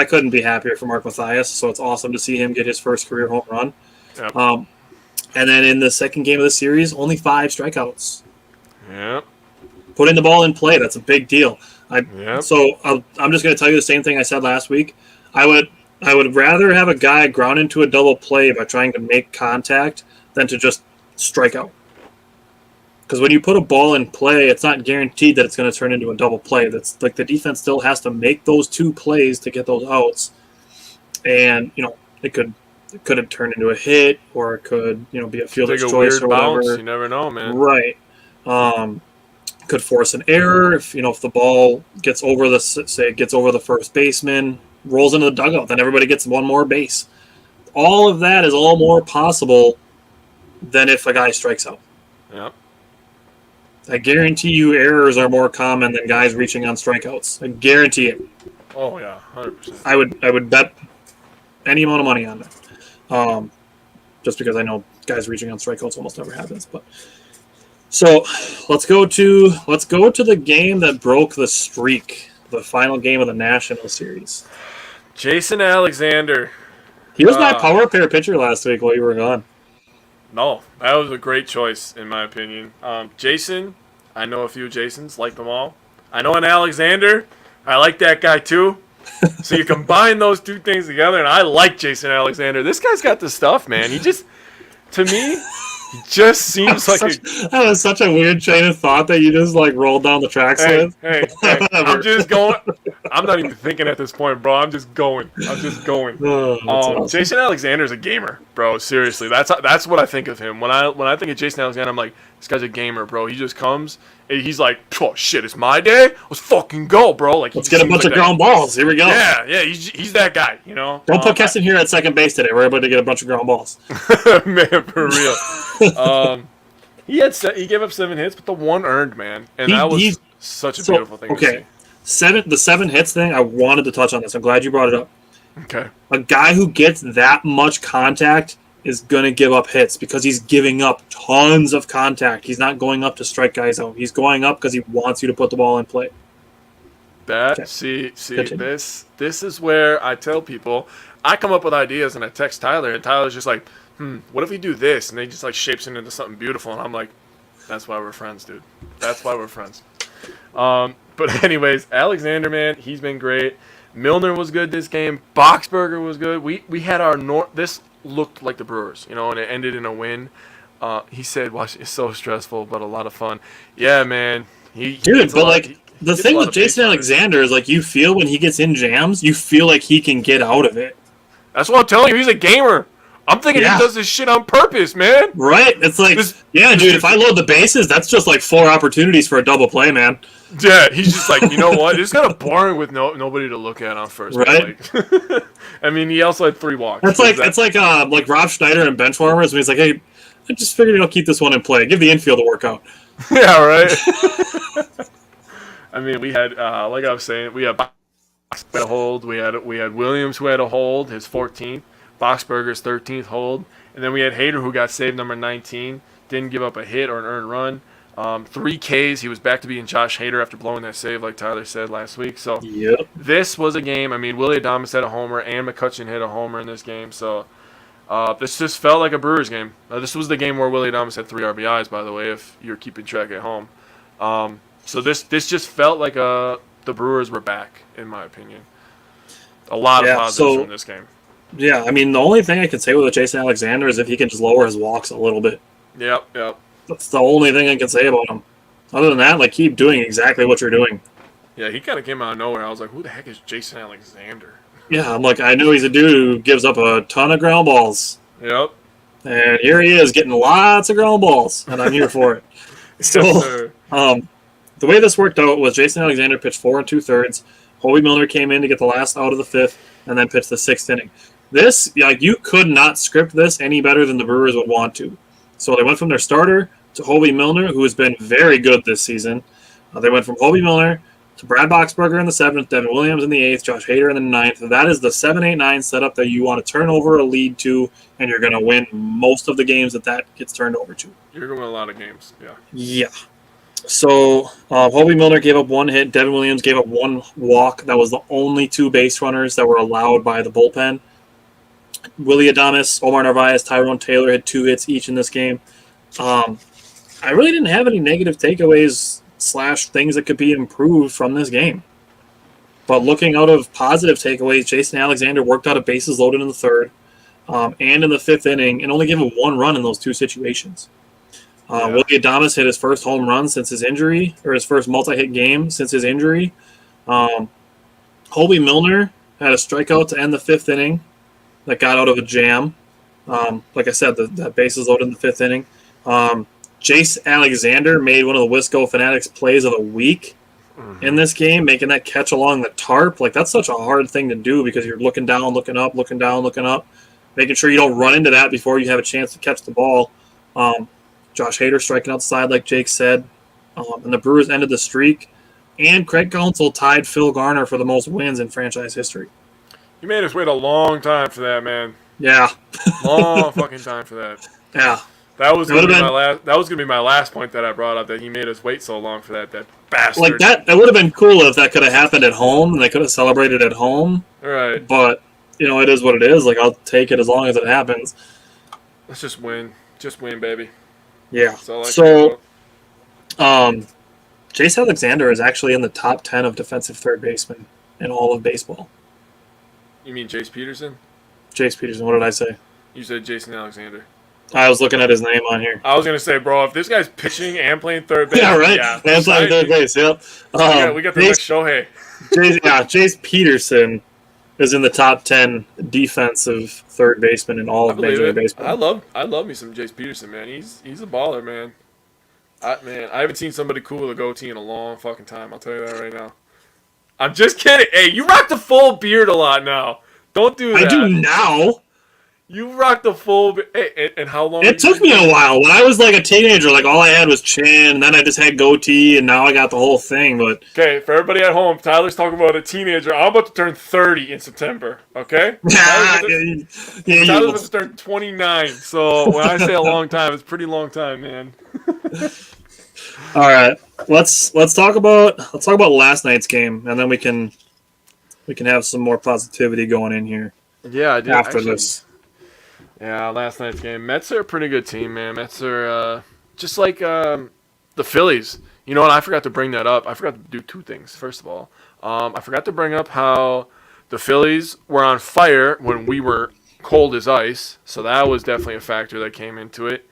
couldn't be happier for Mark Matthias, so it's awesome to see him get his first career home run. Yep. And then in the second game of the series, only 5 strikeouts. Yep. Putting the ball in play, that's a big deal. Yep. So I'm just going to tell you the same thing I said last week. I would rather have a guy ground into a double play by trying to make contact than to just strike out. Because when you put a ball in play, it's not guaranteed that it's going to turn into a double play. That's like the defense still has to make those 2 plays to get those outs. And, it could have turned into a hit, or it could, be a fielder's choice or whatever. Bounce. You never know, man. Right. Could force an error if the ball gets over the first baseman, rolls into the dugout, then everybody gets one more base. All of that is all more possible than if a guy strikes out. Yep. I guarantee you errors are more common than guys reaching on strikeouts. I guarantee it. Oh yeah, 100%. I would bet any amount of money on that. Just because I know guys reaching on strikeouts almost never happens. But so let's go to the game that broke the streak, the final game of the National Series. Jason Alexander. He was my power pair pitcher last week while you were gone. No, that was a great choice in my opinion. Jason, I know a few Jasons, like them all. I know an Alexander. I like that guy too. So you combine those two things together, and I like Jason Alexander. This guy's got the stuff, man. To me, he just seems like that was such a weird chain of thought that you just like rolled down the tracks with. Hey, I'm just going. I'm not even thinking at this point, bro. I'm just going. Oh, awesome. Jason Alexander's a gamer, bro. Seriously, that's what I think of him. When I think of Jason Alexander, I'm like, this guy's a gamer, bro. He just comes and he's like, oh shit, it's my day. Let's fucking go, bro. Like, let's get a bunch of ground balls. Here we go. Yeah, he's that guy, you know. Don't put Keston here at second base today. We're able to get a bunch of ground balls. Man, for real. He gave up 7 hits, but the one earned, man, and that was such a beautiful thing to see. The 7 hits thing, I wanted to touch on this. I'm glad you brought it up. Okay. A guy who gets that much contact is going to give up hits because he's giving up tons of contact. He's not going up to strike guys out. He's going up because he wants you to put the ball in play. See, this is where I tell people, I come up with ideas and I text Tyler, and Tyler's just like, what if we do this? And they just like shapes it into something beautiful, and I'm like, that's why we're friends, dude. That's why we're friends. But anyways, Alexander, man, he's been great. Milner was good this game. Boxberger was good. We had our this looked like the Brewers, you know, and it ended in a win. He said, "Watch, it's so stressful, but a lot of fun." Yeah, man. Dude, but like the thing with Jason Alexander is like you feel when he gets in jams, you feel like he can get out of it. That's what I'm telling you. He's a gamer. I'm thinking he does this shit on purpose, man. Right? It's like, dude, if I load the bases, that's just like 4 opportunities for a double play, man. Yeah, he's just like, you know what? It's kind of boring with nobody to look at on first. Right? Like, I mean, he also had 3 walks. It's like Rob Schneider and Benchwarmers when he's like, hey, I just figured I'll keep this one in play. Give the infield a workout. Yeah, right? I mean, we had, like I was saying, we had a hold. We had Williams who had a hold, his 14th. Boxberger's 13th hold. And then we had Hader who got save number 19. Didn't give up a hit or an earned run. 3 Ks. He was back to being Josh Hader after blowing that save, like Tyler said last week. So This was a game. I mean, Willie Adames had a homer and McCutcheon hit a homer in this game. So this just felt like a Brewers game. This was the game where Willie Adames had 3 RBIs, by the way, if you're keeping track at home. So this just felt like the Brewers were back, in my opinion. A lot of positives from this game. Yeah, I mean, the only thing I can say with Jason Alexander is if he can just lower his walks a little bit. Yep. That's the only thing I can say about him. Other than that, like, keep doing exactly what you're doing. Yeah, he kind of came out of nowhere. I was like, who the heck is Jason Alexander? Yeah, I'm like, I know he's a dude who gives up a ton of ground balls. Yep. And here he is getting lots of ground balls, and I'm here for it. So, the way this worked out was Jason Alexander pitched 4 2/3. Hoby Milner came in to get the last out of the 5th, and then pitched the 6th inning. This, like, you could not script this any better than the Brewers would want to. So they went from their starter to Hoby Milner, who has been very good this season. They went from Hoby Milner to Brad Boxberger in the 7th, Devin Williams in the 8th, Josh Hader in the 9th. That is the 7-8-9 setup that you want to turn over a lead to, and you're going to win most of the games that gets turned over to. You're going to win a lot of games, yeah. Yeah. So Hoby Milner gave up 1 hit. Devin Williams gave up 1 walk. That was the only 2 base runners that were allowed by the bullpen. Willie Adames, Omar Narvaez, Tyrone Taylor had 2 hits each in this game. I really didn't have any negative takeaways / things that could be improved from this game. But looking out of positive takeaways, Jason Alexander worked out of bases loaded in the 3rd and in the 5th inning and only gave up 1 run in those 2 situations. Willie Adames hit his first home run since his injury, or his first multi-hit game since his injury. Hoby Milner had a strikeout to end the 5th inning that got out of a jam. Like I said, that bases loaded in the 5th inning. Jace Alexander made one of the Wisco Fanatics plays of the week in this game, making that catch along the tarp. Like, that's such a hard thing to do because you're looking down, looking up, looking down, looking up, making sure you don't run into that before you have a chance to catch the ball. Josh Hader striking outside, like Jake said. And the Brewers ended the streak. And Craig Counsell tied Phil Garner for the most wins in franchise history. You made us wait a long time for that, man. Yeah. Long fucking time for that. Yeah. That was gonna be my last point that I brought up, that he made us wait so long for that bastard. Like, that would have been cool if that could have happened at home and they could have celebrated at home. Right. But, it is what it is. Like, I'll take it as long as it happens. Let's just win. Just win, baby. Yeah. That's all I care So, about. Jace Alexander is actually in the top 10 of defensive third basemen in all of baseball. You mean Jace Peterson? Jace Peterson, what did I say? You said Jason Alexander. I was looking at his name on here. I was gonna say, bro, if this guy's pitching and playing third base, Yeah, right. yeah, And playing third base. Yep. we got the next Shohei. Jace Peterson is in the top 10 defensive third baseman in all I of believe Major League it. Baseball. I love me some Jace Peterson, man. He's a baller, man. I haven't seen somebody cool with a goatee in a long fucking time. I'll tell you that right now. I'm just kidding. Hey, you rock the full beard a lot now. Don't do that. I do now. You rock the full beard. Hey, and how long? It took me a while. When I was like a teenager, like all I had was chin, and then I just had goatee, and now I got the whole thing. But okay, for everybody at home, Tyler's talking about a teenager. I'm about to turn 30 in September. Okay. Tyler's about to turn 29. So when I say a long time, it's a pretty long time, man. All right, let's talk about last night's game, and then we can have some more positivity going in here. Yeah, I did. After this. Yeah, last night's game. Mets are a pretty good team, man. Mets are just like the Phillies. You know what? I forgot to bring that up. I forgot to do two things. First of all, I forgot to bring up how the Phillies were on fire when we were cold as ice. So that was definitely a factor that came into it.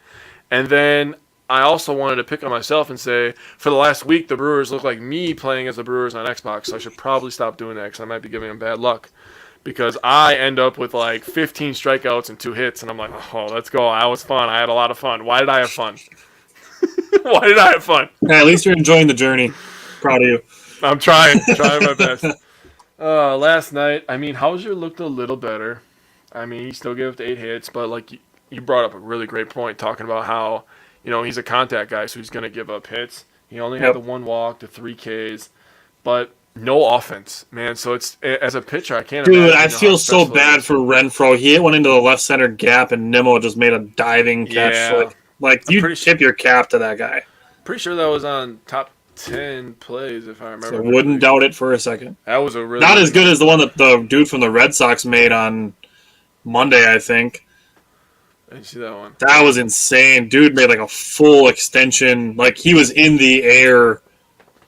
And then I also wanted to pick on myself and say, for the last week, the Brewers look like me playing as the Brewers on Xbox. So I should probably stop doing that because I might be giving them bad luck. Because I end up with like 15 strikeouts and 2 hits, and I'm like, oh, let's go. That was fun. I had a lot of fun. Why did I have fun? Why did I have fun? Yeah, at least you're enjoying the journey. Proud of you. I'm trying my best. Last night, I mean, Hauser looked a little better. I mean, he still gave up the 8 hits, but like you brought up a really great point talking about how, he's a contact guy, so he's going to give up hits. He only had the 1 walk, the 3 Ks, but no offense, man. So it's, as a pitcher, I can't imagine. Dude, I feel so bad for Renfroe. He hit one into the left center gap, and Nimmo just made a diving catch. Yeah. Like you tip your cap to that guy. Pretty sure that was on top 10 plays, if I remember. So wouldn't doubt it for a second. That was a really not as good as the one that the dude from the Red Sox made on Monday, I think. I didn't see that one. That was insane. Dude made like a full extension. Like he was in the air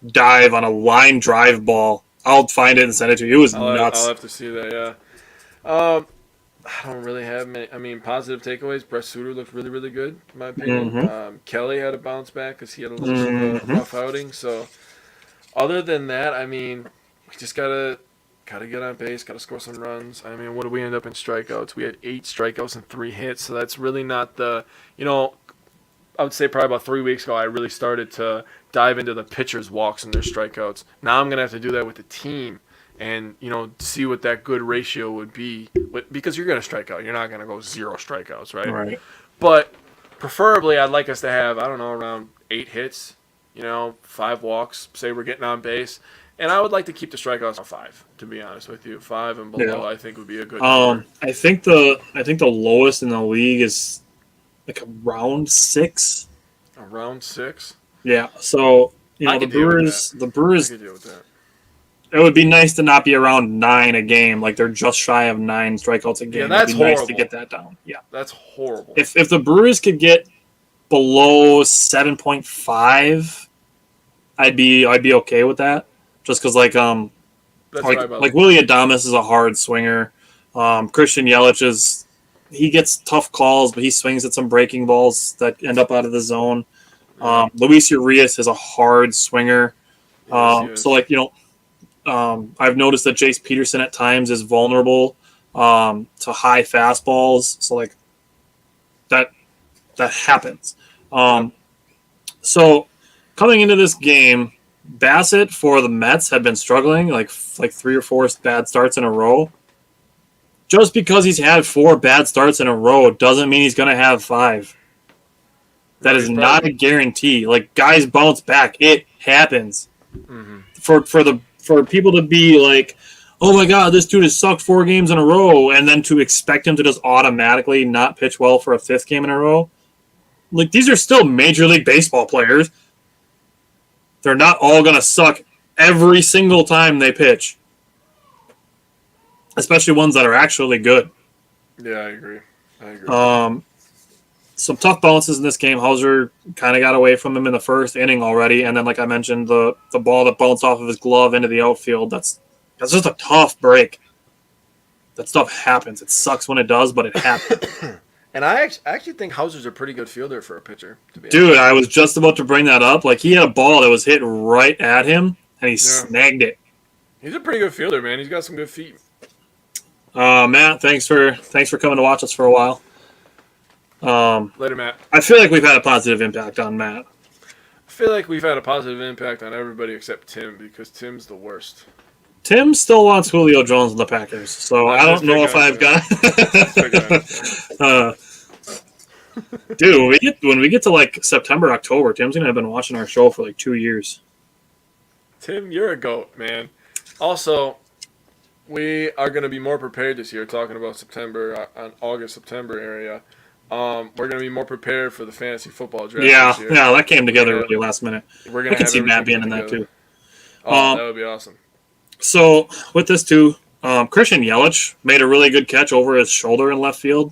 dive on a line drive ball. I'll find it and send it to you. It was nuts. I'll have to see that, yeah. I don't really have many. I mean, positive takeaways. Brett Suter looked really, really good, in my opinion. Mm-hmm. Kelly had a bounce back because he had a little bit of a rough outing. So, other than that, I mean, we just gotta get on base, gotta score some runs. I mean, what did we end up in strikeouts? We had 8 strikeouts and 3 hits. So that's really not the, I would say probably about 3 weeks ago, I really started to dive into the pitchers' walks and their strikeouts. Now I'm gonna have to do that with the team. And, see what that good ratio would be. Because you're going to strike out. You're not going to go 0 strikeouts, right? Right. But preferably, I'd like us to have, I don't know, around 8 hits, 5 walks, say we're getting on base. And I would like to keep the strikeouts on 5, to be honest with you. 5 and below, I think, would be a good number. I think the lowest in the league is like around 6. Around 6? Yeah. So, the Brewers I could deal with that. It would be nice to not be around 9 a game. Like they're just shy of 9 strikeouts a game. Yeah, that's It'd be horrible. nice to get that down. Yeah, that's horrible. If the Brewers could get below 7.5, I'd be okay with that. Just because like Willie Adames is a hard swinger. Christian Yelich he gets tough calls, but he swings at some breaking balls that end up out of the zone. Luis Urias is a hard swinger. So like I've noticed that Jace Peterson at times is vulnerable to high fastballs. So like that happens. So coming into this game, Bassett for the Mets had been struggling like 3 or 4 bad starts in a row. Just because he's had 4 bad starts in a row doesn't mean he's going to have 5. That is not a guarantee. Like guys bounce back. It happens. Mm-hmm. For people to be like, oh my God, this dude has sucked 4 games in a row, and then to expect him to just automatically not pitch well for a 5th game in a row. Like, these are still Major League Baseball players. They're not all going to suck every single time they pitch. Especially ones that are actually good. Yeah, I agree. some tough bounces in this game. Hauser kind of got away from him in the first inning already, and then, like I mentioned, the ball that bounced off of his glove into the outfield. That's just a tough break. That stuff happens. It sucks when it does, but it happens. And I actually think Hauser's a pretty good fielder for a pitcher. To be Dude, I was just about to bring that up. Like, he had a ball that was hit right at him, and he snagged it. He's a pretty good fielder, man. He's got some good feet. Matt, thanks for coming to watch us for a while. Later, Matt. I feel like we've had a positive impact on Matt. I feel like we've had a positive impact on everybody except Tim, because Tim's the worst. Tim still wants Julio Jones in the Packers, so I don't know if I've got. Dude, when we get to like September, October, Tim's gonna have been watching our show for like 2 years. Tim, you're a goat, man. Also, we are gonna be more prepared this year. Talking about September, on August, September area. We're gonna be more prepared for the fantasy football draft. This year. Yeah, that came together really last minute. We're gonna. I can see Matt being in that too. Oh, that would be awesome. So with this too, Christian Yelich made a really good catch over his shoulder in left field.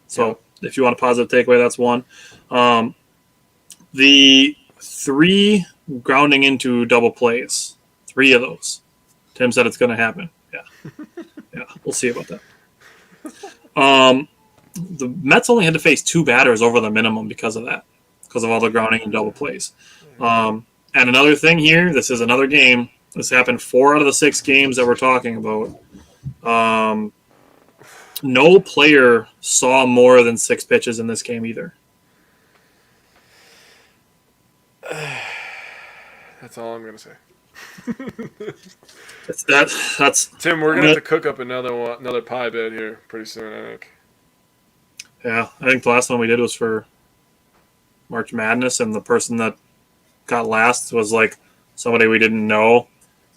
So if you want a positive takeaway, that's one. The 3 grounding into double plays, 3 of those. Tim said it's going to happen. Yeah, we'll see about that. The Mets only had to face 2 batters over the minimum because of that, because of all the grounding and double plays. And another thing here, this is another game. This happened 4 out of the 6 games that we're talking about. No player saw more than 6 pitches in this game either. That's all I'm going to say. That's Tim, we're going to have to cook up another pie bed here pretty soon, I think. Yeah, I think the last one we did was for March Madness, and the person that got last was like somebody we didn't know.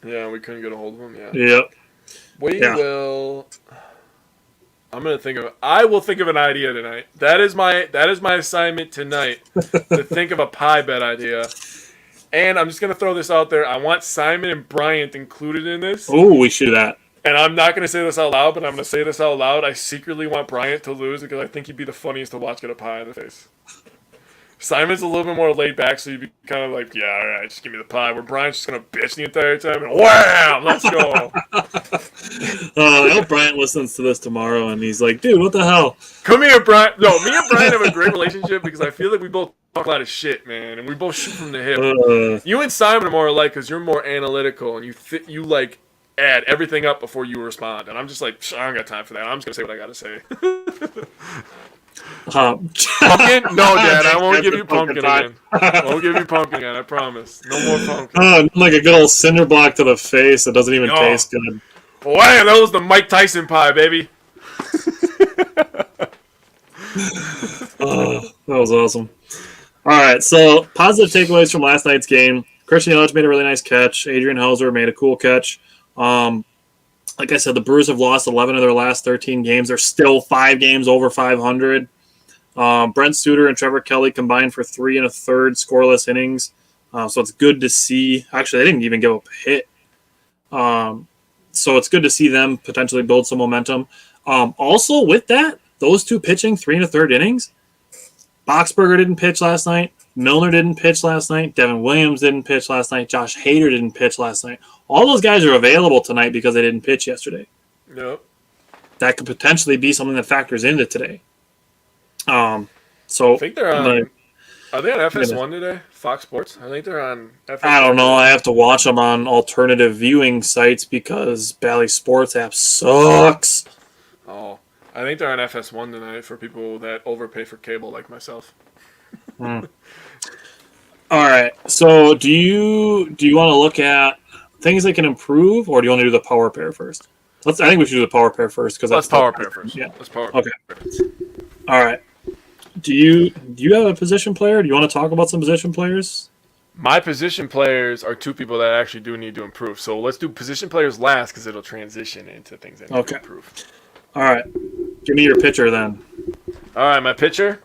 Yeah, we couldn't get a hold of him. Yeah. Yep. Will. I will think of an idea tonight. That is my assignment tonight, to think of a pie bet idea. And I'm just gonna throw this out there. I want Simon and Bryant included in this. Oh, we should do that. And I'm not gonna say this out loud, but I'm gonna say this out loud. I secretly want Bryant to lose because I think he'd be the funniest to watch get a pie in the face. Simon's a little bit more laid back, so you'd be kind of like, yeah, all right, just give me the pie. Where Bryant's just going to bitch the entire time, and wham, let's go. I hope Bryant listens to this tomorrow, and he's like, dude, what the hell? Come here, Bryant. No, me and Bryant have a great relationship because I feel like we both talk a lot of shit, man, and we both shoot from the hip. You and Simon are more alike because you're more analytical, and you like, add everything up before you respond. And I'm just like, I don't got time for that. I'm just going to say what I got to say. Pumpkin? No, Dad, I won't give you pumpkin again. I won't give you pumpkin again, I promise. No more pumpkin. Like a good old cinder block to the face that doesn't even taste good. Wow, that was the Mike Tyson pie, baby. That was awesome. All right, so positive takeaways from last night's game. Christian Yelich made a really nice catch. Adrian Hauser made a cool catch. Like I said, the Brewers have lost 11 of their last 13 games. They're still 5 games over 500. Brent Suter and Trevor Kelly combined for 3 1/3 scoreless innings. So it's good to see. Actually, they didn't even give up a hit. So it's good to see them potentially build some momentum. Also, with that, those 2 pitching 3 1/3 innings. Boxberger didn't pitch last night. Milner didn't pitch last night. Devin Williams didn't pitch last night. Josh Hader didn't pitch last night. All those guys are available tonight because they didn't pitch yesterday. Yep. That could potentially be something that factors into today. So I think they're on. Are they on FS1 today? Fox Sports? I think they're on FS1. I don't know. I have to watch them on alternative viewing sites because Bally Sports app sucks. Oh, I think they're on FS1 tonight for people that overpay for cable like myself. All right. So do you want to look at things that can improve, or do you want to do the power pair first? I think we should do the power pair first because let's power pair first. Yeah. Let's power. Okay. All right. Do you have a position player? Do you want to talk about some position players? My position players are 2 people that actually do need to improve. So let's do position players last because it'll transition into things that need to improve. All right. Give me your pitcher then. All right, my pitcher.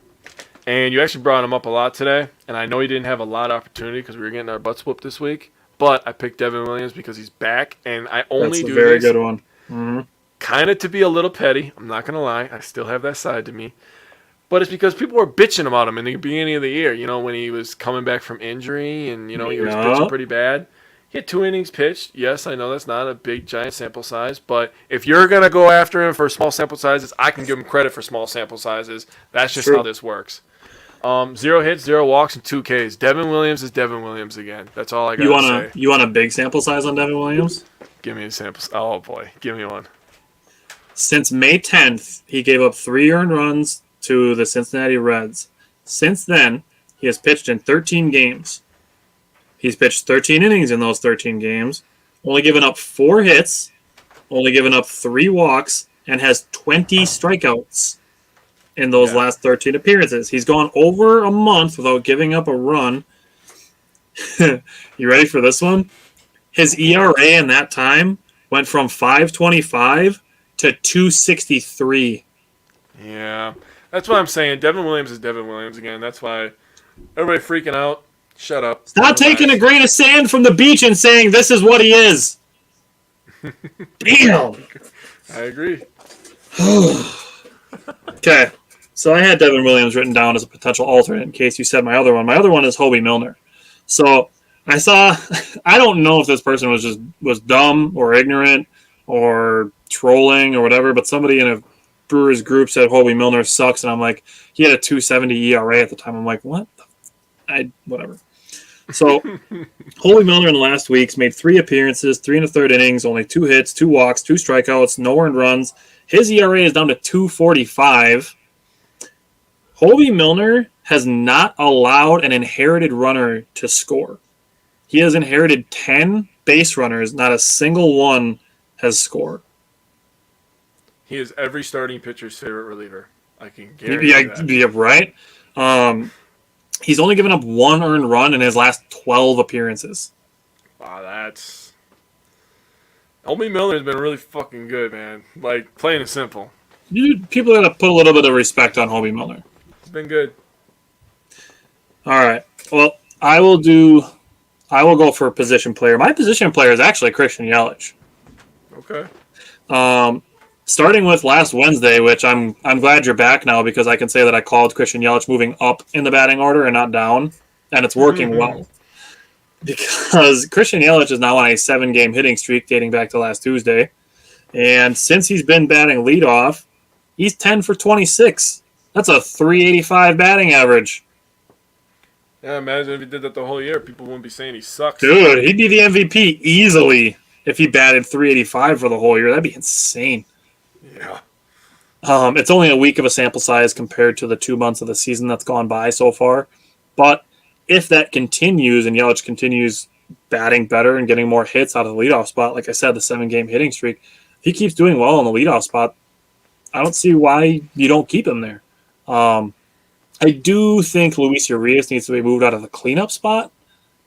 And you actually brought him up a lot today. And I know he didn't have a lot of opportunity because we were getting our butts whooped this week. But I picked Devin Williams because he's back. And I only That's do a very this good one. Mm-hmm. kind of to be a little petty. I'm not going to lie. I still have that side to me. But it's because people were bitching about him in the beginning of the year. You know, when he was coming back from injury and he was pitching pretty bad. He had 2 innings pitched. Yes, I know that's not a big, giant sample size. But if you're going to go after him for small sample sizes, I can give him credit for small sample sizes. That's just how this works. 0 hits, 0 walks, and 2 Ks. Devin Williams is Devin Williams again. That's all I got to say. You want a big sample size on Devin Williams? Give me a sample. Oh, boy. Give me one. Since May 10th, he gave up 3 earned runs to the Cincinnati Reds. Since then, he has pitched in 13 games. He's pitched 13 innings in those 13 games, only given up 4 hits, only given up 3 walks, and has 20 strikeouts in those last 13 appearances. He's gone over a month without giving up a run. You ready for this one? His ERA in that time went from 5.25 to 2.63. Yeah, that's what I'm saying. Devin Williams is Devin Williams again. That's why everybody freaking out. Shut up. Stop taking a grain of sand from the beach and saying this is what he is. Damn. I agree. Okay, so I had Devin Williams written down as a potential alternate in case you said my other one. My other one is Hobie Milner. So I don't know if this person was dumb or ignorant or trolling or whatever, but somebody in a Brewers group said Hobie Milner sucks, and I'm like, he had a 2.70 ERA at the time. I'm like, what? Whatever. So Hobie Milner in the last weeks made 3 appearances, 3 1/3 innings, only 2 hits, 2 walks, 2 strikeouts, no earned runs. His ERA is down to 2.45. Hobie Milner has not allowed an inherited runner to score. He has inherited 10 base runners. Not a single one has scored. He is every starting pitcher's favorite reliever. I can guarantee that. Yeah, right. He's only given up 1 earned run in his last 12 appearances. Wow, that's... Hobie Milner's been really fucking good, man. Like, plain and simple. People got to put a little bit of respect on Hobie Milner. It's been good. All right. Well, I will go for a position player. My position player is actually Christian Yelich. Okay. Starting with last Wednesday, which I'm glad you're back now because I can say that I called Christian Yelich moving up in the batting order and not down, and it's working well. Because Christian Yelich is now on a 7-game hitting streak dating back to last Tuesday, and since he's been batting leadoff, he's 10 for 26. That's a 385 batting average. Yeah, imagine if he did that the whole year. People wouldn't be saying he sucks. Dude, he'd be the MVP easily if he batted 385 for the whole year. That'd be insane. Yeah. It's only a week of a sample size compared to the 2 months of the season that's gone by so far. But if that continues and Yelich continues batting better and getting more hits out of the leadoff spot, like I said, the 7-game hitting streak, if he keeps doing well in the leadoff spot, I don't see why you don't keep him there. I do think Luis Urias needs to be moved out of the cleanup spot.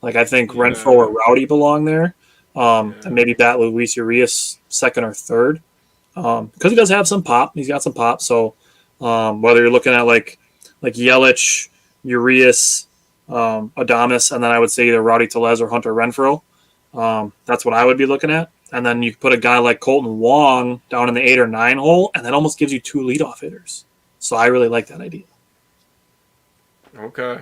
Like, I think Renfroe or Rowdy belong there. And maybe bat Luis Urias second or third. Because he does have some pop. He's got some pop. So whether you're looking at like Yelich, Urias, Adames, and then I would say either Rowdy Tellez or Hunter Renfroe. That's what I would be looking at. And then you put a guy like Colton Wong down in the 8 or 9 hole, and that almost gives you 2 leadoff hitters. So I really like that idea. Okay.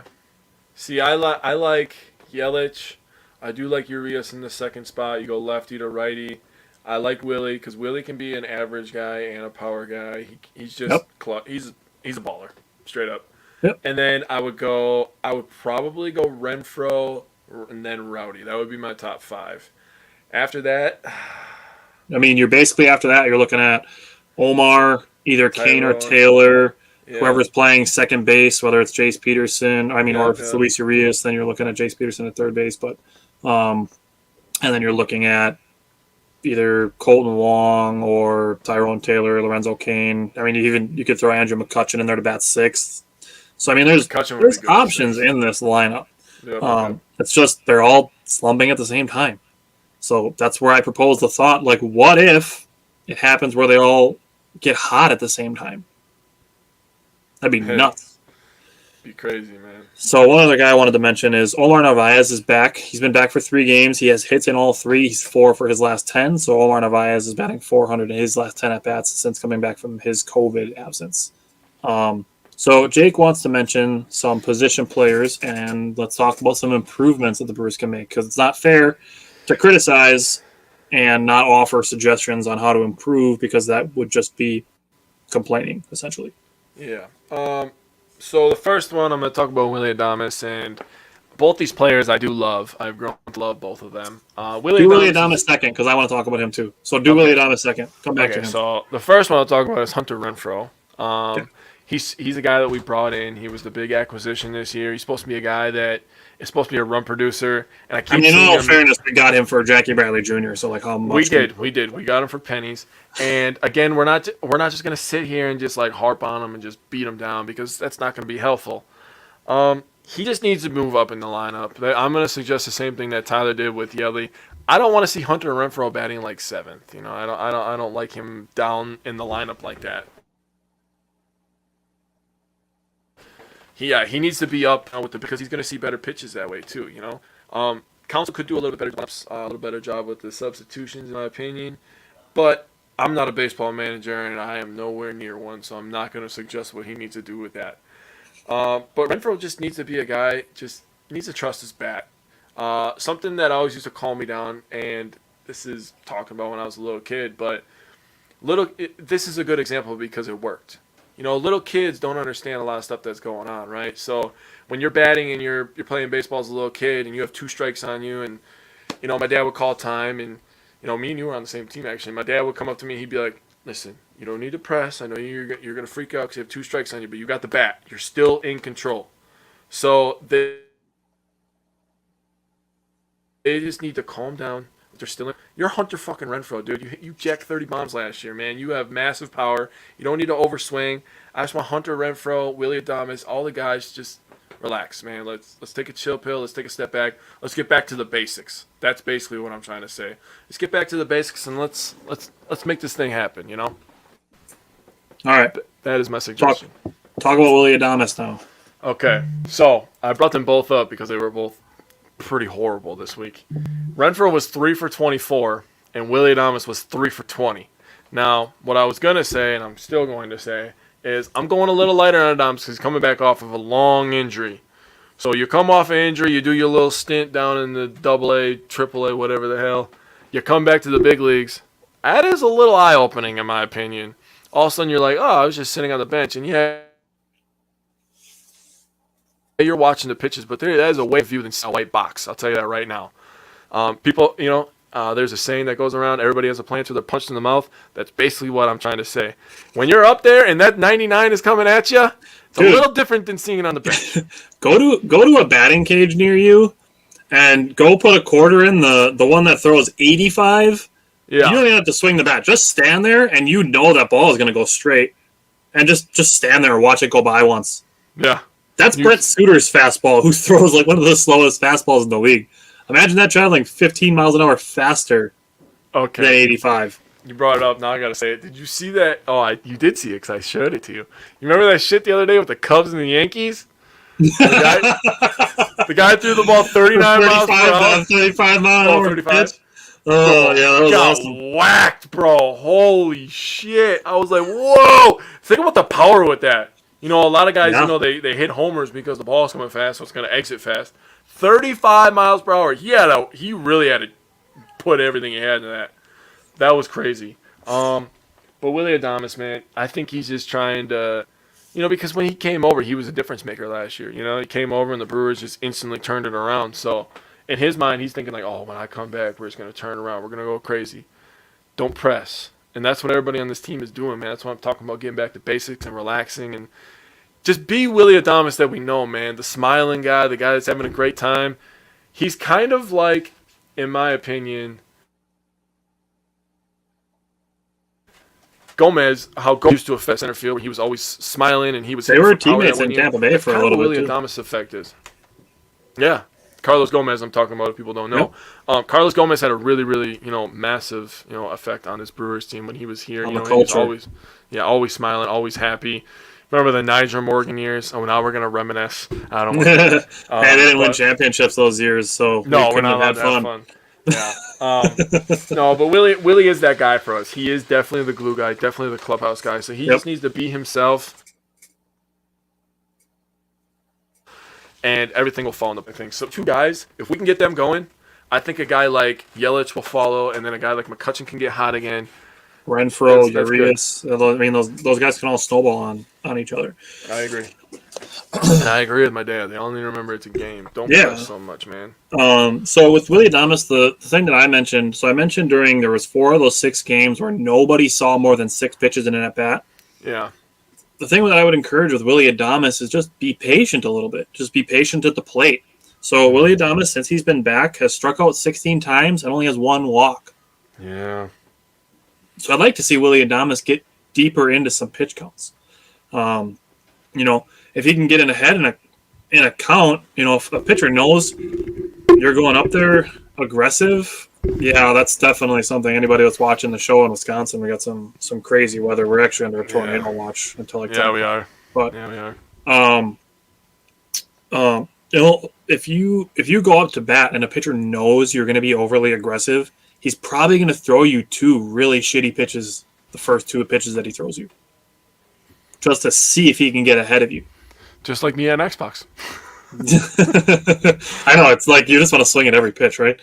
See, I like Yelich. I do like Urias in the second spot. You go lefty to righty. I like Willie because Willie can be an average guy and a power guy. He's just he's a baller, straight up. Yep. And then I would probably go Renfroe and then Rowdy. That would be my top 5. After that, I mean, you're basically after that you're looking at Omar, either Kane or Taylor. Yeah. Whoever's playing second base, whether it's Jace Peterson, or if it's Luis Urias, then you're looking at Jace Peterson at third base. But and then you're looking at either Colton Wong or Tyrone Taylor, Lorenzo Cain. I mean, you could throw Andrew McCutchen in there to bat 6th. So I mean, there's options in this lineup. Yep, it's just they're all slumping at the same time. So that's where I propose the thought: like, what if it happens where they all get hot at the same time? That'd be nuts. Be crazy, man. So one other guy I wanted to mention is Omar Narvaez is back. He's been back for 3 games. He has hits in all 3. He's 4 for his last 10. So Omar Narvaez is batting .400 in his last 10 at-bats since coming back from his COVID absence. So So Jake wants to mention some position players, and let's talk about some improvements that the Brewers can make, because it's not fair to criticize and not offer suggestions on how to improve, because that would just be complaining, essentially. Yeah. So the first one I'm going to talk about Willie Adames, and both these players I do love. I've grown to love both of them. Willie Adames second, because I want to talk about him too. So do Willie Adames second. Come back to him. So the first one I'll talk about is Hunter Renfroe. Okay. He's a guy that we brought in. He was the big acquisition this year. He's supposed to be a guy that is supposed to be a run producer. And I mean, in all fairness, we got him for Jackie Bradley Jr. So like, how much? We did. We got him for pennies. And again, we're not just gonna sit here and just like harp on him and just beat him down, because that's not gonna be helpful. He just needs to move up in the lineup. I'm gonna suggest the same thing that Tyler did with Yelly. I don't want to see Hunter Renfroe batting like seventh. You know, I don't like him down in the lineup like that. He needs to be up because he's going to see better pitches that way too. You know, Council could do a little better job with the substitutions, in my opinion. But I'm not a baseball manager, and I am nowhere near one, so I'm not going to suggest what he needs to do with that. But Renfroe just needs to be a guy, just needs to trust his bat. Something that always used to calm me down, and this is talking about when I was a little kid, but this is a good example because it worked. You know, little kids don't understand a lot of stuff that's going on, right? So when you're batting and you're playing baseball as a little kid and you have 2 strikes on you, and, you know, my dad would call time, and, you know, me and you were on the same team, actually. My dad would come up to me, he'd be like, listen, you don't need to press. I know you're going to freak out because you have 2 strikes on you, but you got the bat. You're still in control. So they just need to calm down. They're still in. You're Hunter fucking Renfroe, dude. You jacked 30 bombs last year, man. You have massive power. You don't need to overswing. I just want Hunter Renfroe, Willie Adames, all the guys, just relax, man. Let's take a chill pill. Let's take a step back. Let's get back to the basics. That's basically what I'm trying to say. Let's get back to the basics and let's make this thing happen, you know? All right. That is my suggestion. Talk about Willie Adames now. Okay. So I brought them both up because they were both pretty horrible this week. Renfroe was 3 for 24, and Willie Adames was 3 for 20. Now, what I was going to say, and I'm still going to say, is I'm going a little lighter on Adames because he's coming back off of a long injury. So you come off an injury, you do your little stint down in the AA, AAA, whatever the hell. You come back to the big leagues. That is a little eye-opening, in my opinion. All of a sudden, you're like, oh, I was just sitting on the bench, and you're watching the pitches, but that is a way of view than a white box. I'll tell you that right now. People, you know, there's a saying that goes around, everybody has a plan until they're punched in the mouth. That's basically what I'm trying to say. When you're up there and that 99 is coming at you, it's a little different than seeing it on the bench. Go to a batting cage near you and go put a quarter in the one that throws 85. Yeah. You don't even have to swing the bat. Just stand there, and you know that ball is going to go straight. And just stand there and watch it go by once. Yeah. That's Brett Suter's fastball, who throws like one of the slowest fastballs in the league. Imagine that traveling 15 miles an hour faster than 85. You brought it up. Now I got to say it. Did you see that? Oh, you did see it because I showed it to you. You remember that shit the other day with the Cubs and the Yankees? The guy threw the ball 39 miles per hour. 35 miles an hour. 35. Oh, yeah, that was awesome. Whacked, bro. Holy shit. I was like, whoa. Think about the power with that. You know, a lot of guys, you know, they hit homers because the ball's coming fast, so it's going to exit fast. 35 miles per hour. He really had to put everything he had into that. That was crazy. But Willie Adames, man, I think he's just trying to, you know, because when he came over, he was a difference maker last year. You know, he came over and the Brewers just instantly turned it around. So in his mind, he's thinking like, oh, when I come back, we're just going to turn around. We're going to go crazy. Don't press. And that's what everybody on this team is doing, man. That's why I'm talking about getting back to basics and relaxing and just be Willie Adames that we know, man. The smiling guy, the guy that's having a great time. He's kind of like, in my opinion, Gomez, how Gomez used to affect center field, where he was always smiling and he was. They were teammates in Tampa Bay for a little bit. Willie Adames' effect is. Yeah, Carlos Gomez. I'm talking about. If people don't know, Carlos Gomez had a really, really, massive, effect on this Brewers team when he was here. On the culture. He was always smiling, always happy. Remember the Niger Morgan years? Oh, now we're gonna reminisce. I don't want to. They didn't win championships those years, so no, we're not allowed to have fun. Yeah. No, but Willie is that guy for us. He is definitely the glue guy, definitely the clubhouse guy. So he just needs to be himself. and everything will fall into place. So 2 guys, if we can get them going, I think a guy like Yelich will follow, and then a guy like McCutchen can get hot again. Renfroe, That's Urias. I mean, those guys can all snowball on each other. I agree. And I agree with my dad. They only remember it's a game. Don't press so much, man. So with Willie Adames, the thing that I mentioned, during there was 4 of those 6 games where nobody saw more than 6 pitches in an at-bat. Yeah. The thing that I would encourage with Willie Adames is just be patient a little bit. Just be patient at the plate. So Willie Adames, since he's been back, has struck out 16 times and only has 1 walk. Yeah. So I'd like to see Willie Adames get deeper into some pitch counts. If he can get in ahead in a count, if a pitcher knows you're going up there aggressive, yeah, that's definitely something. Anybody that's watching the show in Wisconsin, we got some crazy weather. We're actually under a tornado watch until like 10. Yeah, we are. But yeah, we are. If you go up to bat and a pitcher knows you're going to be overly aggressive, he's probably going to throw you 2 really shitty pitches, the first 2 pitches that he throws you, just to see if he can get ahead of you. Just like me on Xbox. I know, it's like you just want to swing at every pitch, right?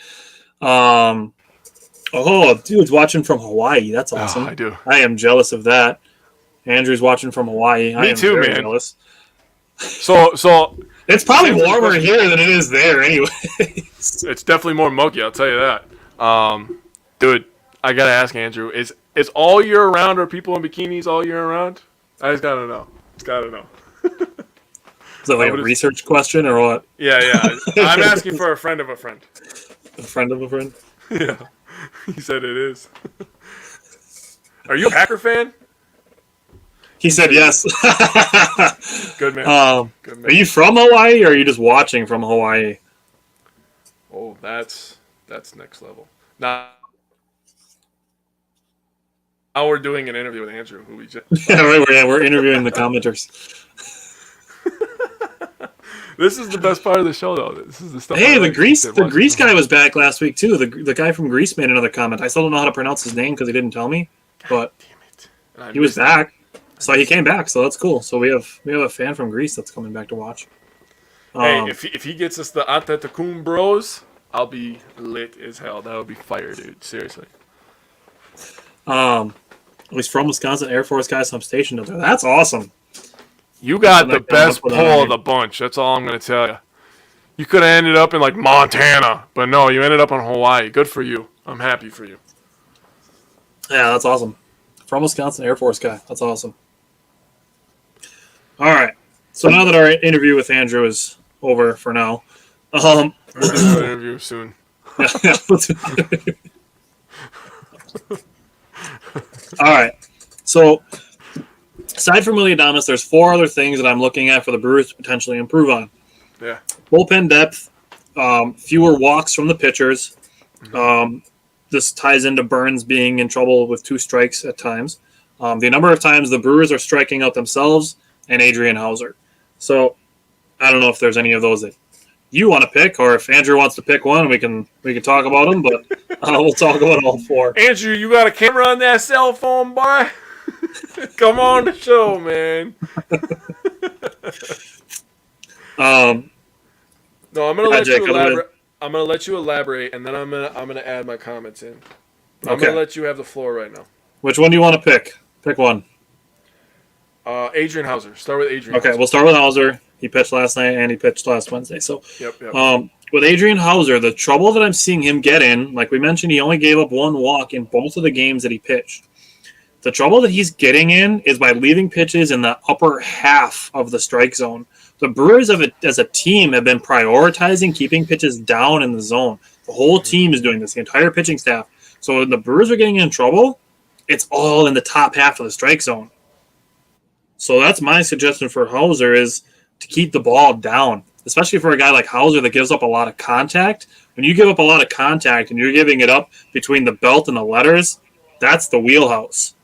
Dude's watching from Hawaii. That's awesome. I do. I am jealous of that. Andrew's watching from Hawaii. I am too, very man. jealous. So it's probably warmer here than it is there anyway. It's definitely more muggy, I'll tell you that. Dude, I gotta ask Andrew, is all year round, or people in bikinis all year round? I just gotta know. Is that like a research question or what? Yeah. I'm asking for a friend of a friend. A friend of a friend? Yeah. He said it is. Are you a Packer fan? He said yes. Good man. Good man. Are you from Hawaii or are you just watching from Hawaii? Oh, that's next level. Now we're doing an interview with Andrew, who we just... Yeah, right. We're interviewing the commenters. This is the best part of the show, though. This is the stuff. Hey, the Grease guy was back last week too. The guy from Grease made another comment. I still don't know how to pronounce his name because he didn't tell me, but damn it. He was back. So he came back. So that's cool. So we have a fan from Greece that's coming back to watch. Hey, if he gets us the Antetokounmpo Bros, I'll be lit as hell. That would be fire, dude. Seriously. He's from Wisconsin Air Force guy, so I'm stationed up there. That's awesome. You got the best pull of the bunch. That's all I'm going to tell you. You could have ended up in, like, Montana. But no, you ended up in Hawaii. Good for you. I'm happy for you. Yeah, that's awesome. From Wisconsin Air Force guy. That's awesome. All right. So now that our interview with Andrew is over for now. We'll do an interview soon. Yeah, let's do it. All right. So aside from Willie Adames, there's 4 other things that I'm looking at for the Brewers to potentially improve on. Yeah. Bullpen depth, fewer walks from the pitchers. This ties into Burns being in trouble with 2 strikes at times. The number of times the Brewers are striking out themselves and Adrian Hauser. So I don't know if there's any of those that you want to pick, or if Andrew wants to pick one, we can talk about them. But we'll talk about all 4. Andrew, you got a camera on that cell phone, boy? Come on the show, man. No, I'm gonna let you elaborate. I'm gonna let you elaborate, and then I'm gonna add my comments in. I'm gonna let you have the floor right now. Which one do you want to pick? Pick one. Adrian Hauser. Start with Adrian. Okay, Hauser. We'll start with Hauser. He pitched last night and he pitched last Wednesday. So, yep. With Adrian Hauser, the trouble that I'm seeing him get in, like we mentioned, he only gave up 1 walk in both of the games that he pitched. The trouble that he's getting in is by leaving pitches in the upper half of the strike zone. The Brewers, as a team, have been prioritizing keeping pitches down in the zone. The whole team is doing this, the entire pitching staff. So when the Brewers are getting in trouble, it's all in the top half of the strike zone. So that's my suggestion for Hauser, is to keep the ball down, especially for a guy like Hauser that gives up a lot of contact. When you give up a lot of contact and you're giving it up between the belt and the letters, that's the wheelhouse.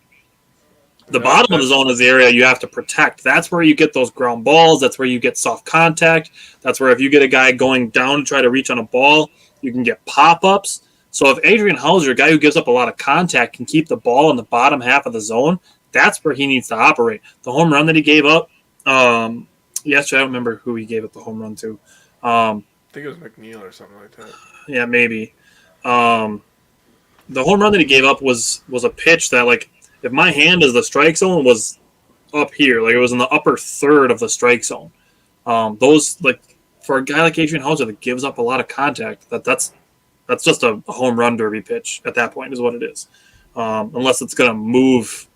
The bottom of the zone is the area you have to protect. That's where you get those ground balls. That's where you get soft contact. That's where if you get a guy going down to try to reach on a ball, you can get pop-ups. So if Adrian Hauser, a guy who gives up a lot of contact, can keep the ball in the bottom half of the zone, that's where he needs to operate. The home run that he gave up Yesterday, I don't remember who he gave up the home run to. Um, I think it was McNeil or something like that. yeah, maybe. Um, the home run that he gave up was a pitch that, like, if my hand is the strike zone, was up here. Like, it was in the upper third of the strike zone. Those, like, for a guy like Adrian Hauser that gives up a lot of contact, that's just a home run derby pitch at that point is what it is. Unless it's going to move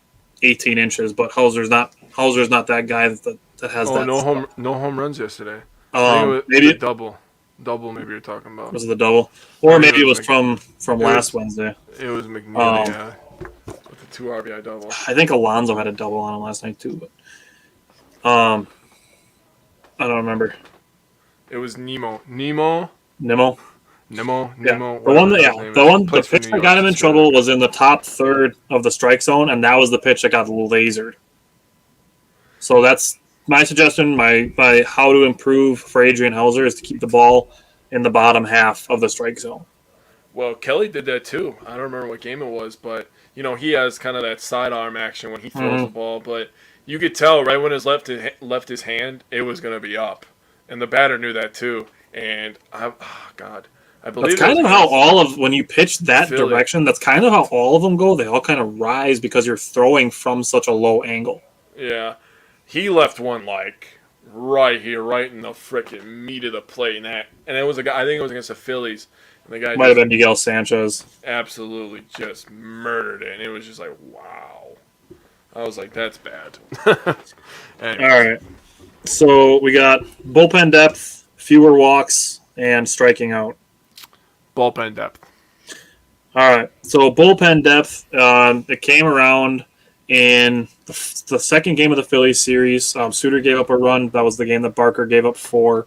18 inches, but Hauser's not that guy that has Oh, that stuff. no home runs yesterday. I think it was the Maybe double. Maybe you're talking about. was it the double, I or think maybe it was Mc- from it last was Wednesday. it was McNeil, Um, yeah, with the 2 RBI double. I think Alonso had a double on him last night too, but I don't remember. It was Nemo. Nemo. Nemo. Yeah, the Plays for pitch New that York. got him in He's really trouble good. was in the top third of the strike zone, and that was the pitch that got lasered. So that's my suggestion. My how to improve for Adrian Hauser is to keep the ball in the bottom half of the strike zone. Well, Kelly did that too. I don't remember what game it was, but he has kind of that sidearm action when he throws the ball. But you could tell right when his left his hand, it was going to be up, and the batter knew that too. And God, I believe That's kind of how all of when you pitch that Philly. direction. That's kind of how all of them go. They all kind of rise because you're throwing from such a low angle. Yeah, he left one like right here, right in the frickin' meat of the plate, and it was a guy. I think it was against the Phillies, and the guy Might have just been Miguel Sanchez. absolutely just murdered it, and it was just like wow. I was like, that's bad. Anyways. All right. So we got bullpen depth, fewer walks, and striking out. Bullpen depth. All right. So bullpen depth, it came around in the second game of the Phillies series. Suter gave up a run. That was the game that Barker gave up 4.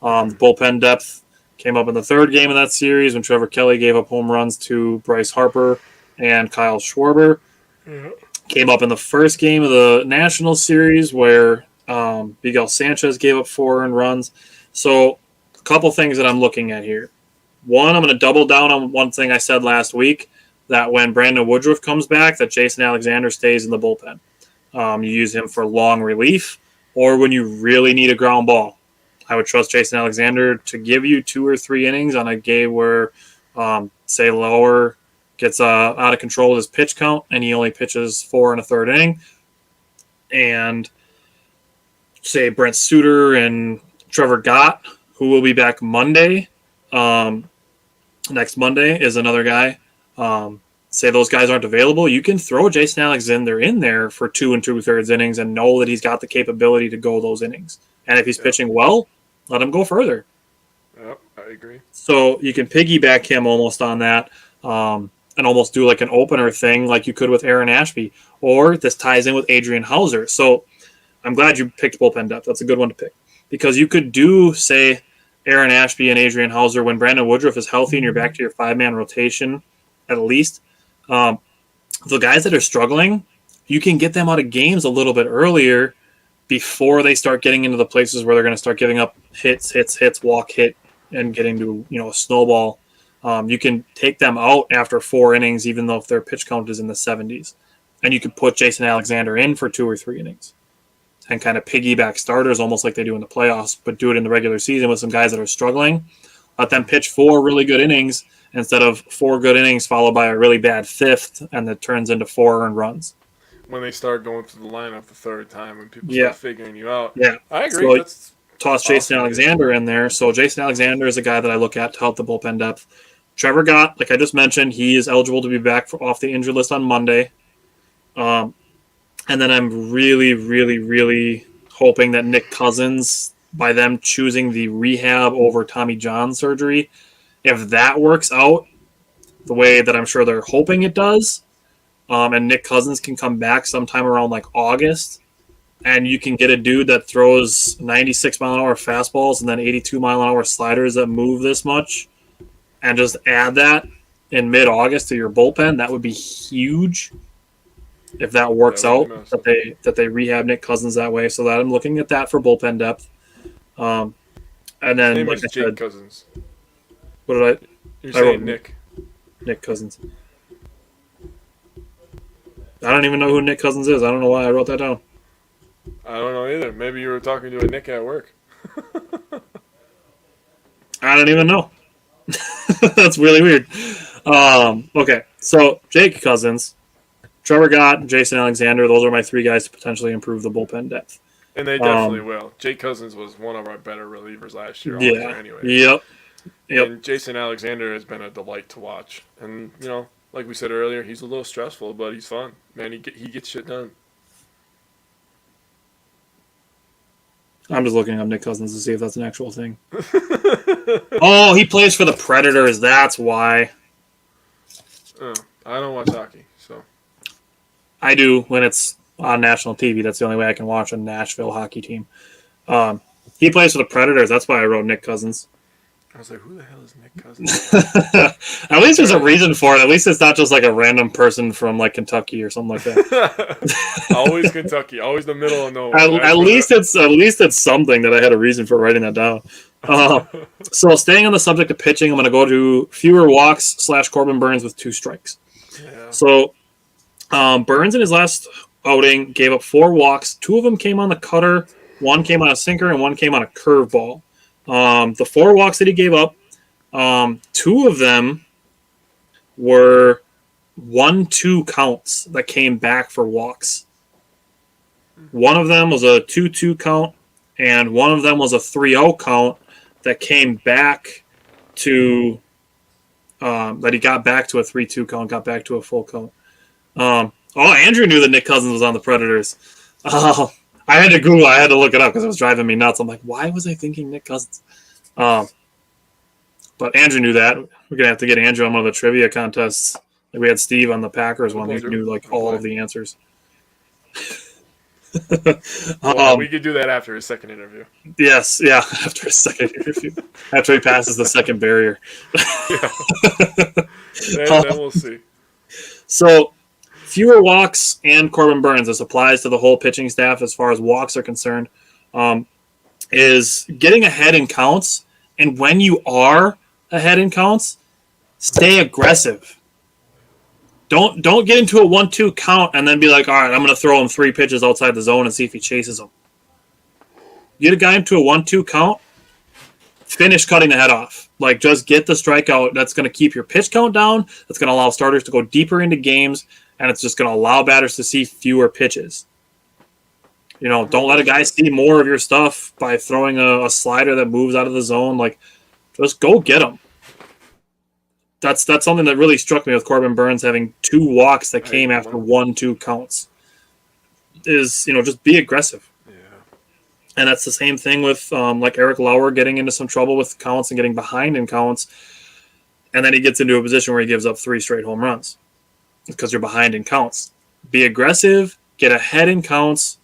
The bullpen depth came up in the third game of that series when Trevor Kelly gave up home runs to Bryce Harper and Kyle Schwarber. Yeah. Came up in the first game of the National Series where Miguel Sanchez gave up 4 earned runs. So a couple things that I'm looking at here. One, I'm going to double down on one thing I said last week, that when Brandon Woodruff comes back, that Jason Alexander stays in the bullpen. You use him for long relief or when you really need a ground ball. I would trust Jason Alexander to give you 2 or 3 innings on a game where, say, Lower gets out of control with his pitch count and he only pitches 4 1/3 inning. And say Brent Suter and Trevor Gott, who will be back Monday, next Monday, is another guy. Say those guys aren't available, you can throw Jason Alexander in there for 2 2/3 innings and know that he's got the capability to go those innings. And if he's pitching well, let him go further. Yep, I agree. So you can piggyback him almost on that, and almost do like an opener thing like you could with Aaron Ashby. Or this ties in with Adrian Hauser. So I'm glad you picked bullpen depth. That's a good one to pick. Because you could do, say, Aaron Ashby and Adrian Hauser when Brandon Woodruff is healthy and you're back to your 5-man rotation at least. The guys that are struggling, you can get them out of games a little bit earlier before they start getting into the places where they're going to start giving up hits, walk, hit, and getting to a snowball. You can take them out after 4 innings, even though if their pitch count is in the 70s. And you could put Jason Alexander in for 2 or 3 innings and kind of piggyback starters almost like they do in the playoffs, but do it in the regular season with some guys that are struggling. Let them pitch 4 really good innings instead of 4 good innings followed by a really bad 5th, and that turns into 4 earned runs. When they start going through the lineup the third time, when people start figuring you out. Yeah. I agree. So That's toss Jason awesome. Alexander in there. So Jason Alexander is a guy that I look at to help the bullpen depth. Trevor Gott, like I just mentioned, he is eligible to be back off the injured list on Monday. And then I'm really, really, really hoping that Nick Cousins, by them choosing the rehab over Tommy John surgery, if that works out the way that I'm sure they're hoping it does, and Nick Cousins can come back sometime around like August, and you can get a dude that throws 96-mile-an-hour fastballs and then 82-mile-an-hour sliders that move this much, and just add that in mid-August to your bullpen, that would be huge. If that works out, that they rehab Nick Cousins that way, so that I'm looking at that for bullpen depth. And then, His name like was I Jake said, Cousins. what did You're I wrote saying Nick. Nick Cousins. I don't even know who Nick Cousins is. I don't know why I wrote that down. I don't know either. Maybe you were talking to a Nick at work. I don't even know. That's really weird. Okay, so Jake Cousins, Trevor Gott, Jason Alexander. Those are my three guys to potentially improve the bullpen depth. And they definitely will. Jake Cousins was one of our better relievers last year, all year Yeah. anyway. Yep. And Jason Alexander has been a delight to watch. And, like we said earlier, he's a little stressful, but he's fun. Man, he gets shit done. I'm just looking up Nick Cousins to see if that's an actual thing. Oh, he plays for the Predators. That's why. I don't watch hockey, so. I do when it's on national TV. That's the only way I can watch a Nashville hockey team. He plays for the Predators. That's why I wrote Nick Cousins. I was like, who the hell is Nick Cousins? At least there's a reason for it. At least it's not just like a random person from like Kentucky or something like that. Always Kentucky, always the middle of nowhere. At least it's something that I had a reason for writing that down. So staying on the subject of pitching, I'm going to go to fewer walks / Corbin Burnes with 2 strikes. Yeah. So Burnes in his last outing gave up 4 walks. 2 of them came on the cutter, 1 came on a sinker, and 1 came on a curveball. The 4 walks that he gave up, 2 of them were 1-2 counts that came back for walks. One of them was a 2-2 count, and one of them was a 3-0 count that came back to that he got back to a 3-2 count, got back to a full count. Andrew knew that Nick Cousins was on the Predators. I had to Google. I had to look it up because it was driving me nuts. I'm like, why was I thinking Nick Cousins? But Andrew knew that. We're gonna have to get Andrew on one of the trivia contests. Like we had Steve on the Packers one. He knew like all of the answers. We could do that after his second interview. Yes, yeah, after his second interview, after he passes the second barrier. Then we'll see. So, fewer walks and Corbin Burnes. This applies to the whole pitching staff as far as walks are concerned. Is getting ahead in counts, and when you are ahead in counts, stay aggressive. Don't get into a 1-2 count and then be like, all right, I'm going to throw him 3 pitches outside the zone and see if he chases them. Get a guy into a 1-2 count, finish cutting the head off. Like, just get the strikeout. That's going to keep your pitch count down. That's going to allow starters to go deeper into games, and it's just going to allow batters to see fewer pitches. Don't let a guy see more of your stuff by throwing a slider that moves out of the zone. Like, just go get him. That's something that really struck me with Corbin Burnes having 2 walks that came after 1-2 counts. Is just be aggressive. Yeah. And that's the same thing with like Eric Lauer getting into some trouble with counts and getting behind in counts, and then he gets into a position where he gives up 3 straight home runs because you're behind in counts. Be aggressive, get ahead in counts,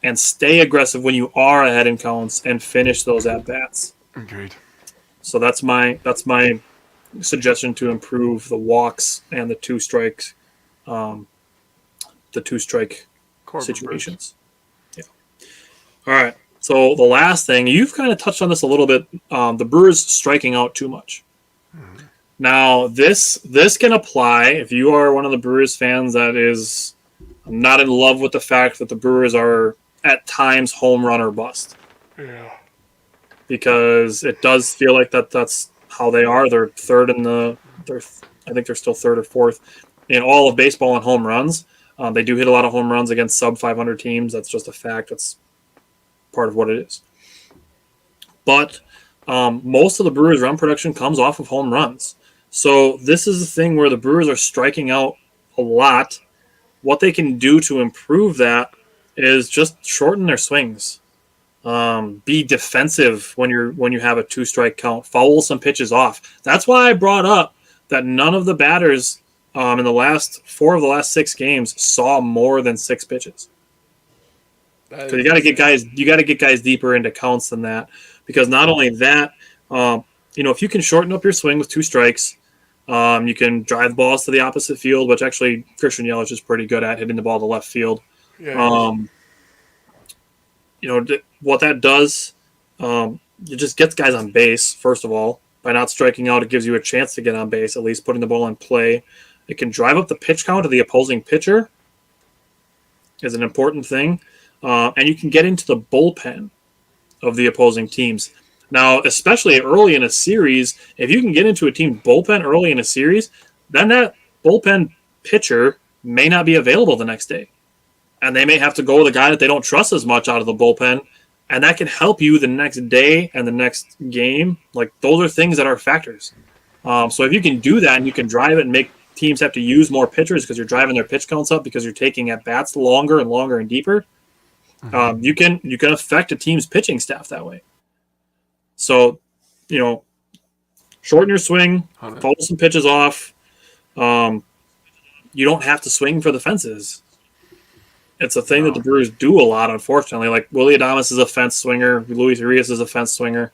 and stay aggressive when you are ahead in counts and finish those at bats. Agreed. So that's my suggestion to improve the walks and the 2 strikes, the 2 strike Corbin situations. Yeah. All right. So the last thing, you've kind of touched on this a little bit. The Brewers striking out too much. Mm-hmm. Now this can apply if you are one of the Brewers fans that is not in love with the fact that the Brewers are at times home run or bust. Yeah. Because it does feel like that's how they are. They're third in I think they're still third or fourth in all of baseball in home runs. They do hit a lot of home runs against sub 500 teams. That's just a fact. That's part of what it is. But most of the Brewers' run production comes off of home runs. So this is the thing where the Brewers are striking out a lot. What they can do to improve that is just shorten their swings. Be defensive when you have a 2-strike count. Foul some pitches off. That's why I brought up that none of the batters in the last 4 of the last 6 games saw more than 6 pitches. So you got to get guys deeper into counts than that, because not only that, if you can shorten up your swing with 2 strikes, you can drive balls to the opposite field, which actually Christian Yelich is pretty good at, hitting the ball to left field. Yeah. What that does, it just gets guys on base, first of all. By not striking out, it gives you a chance to get on base, at least putting the ball in play. It can drive up the pitch count of the opposing pitcher, is an important thing. and you can get into the bullpen of the opposing teams. Now, especially early in a series, if you can get into a team bullpen early in a series, then that bullpen pitcher may not be available the next day. And they may have to go with a guy that they don't trust as much out of the bullpen. And that can help you the next day and the next game. Like, those are things that are factors. So if you can do that and you can drive it and make teams have to use more pitchers because you're driving their pitch counts up because you're taking at bats longer and deeper, you can affect a team's pitching staff that way. So, shorten your swing, pull some pitches off. You don't have to swing for the fences. It's a thing that the Brewers do a lot, unfortunately. Like, Willie Adames is a fence swinger. Luis Urias is a fence swinger.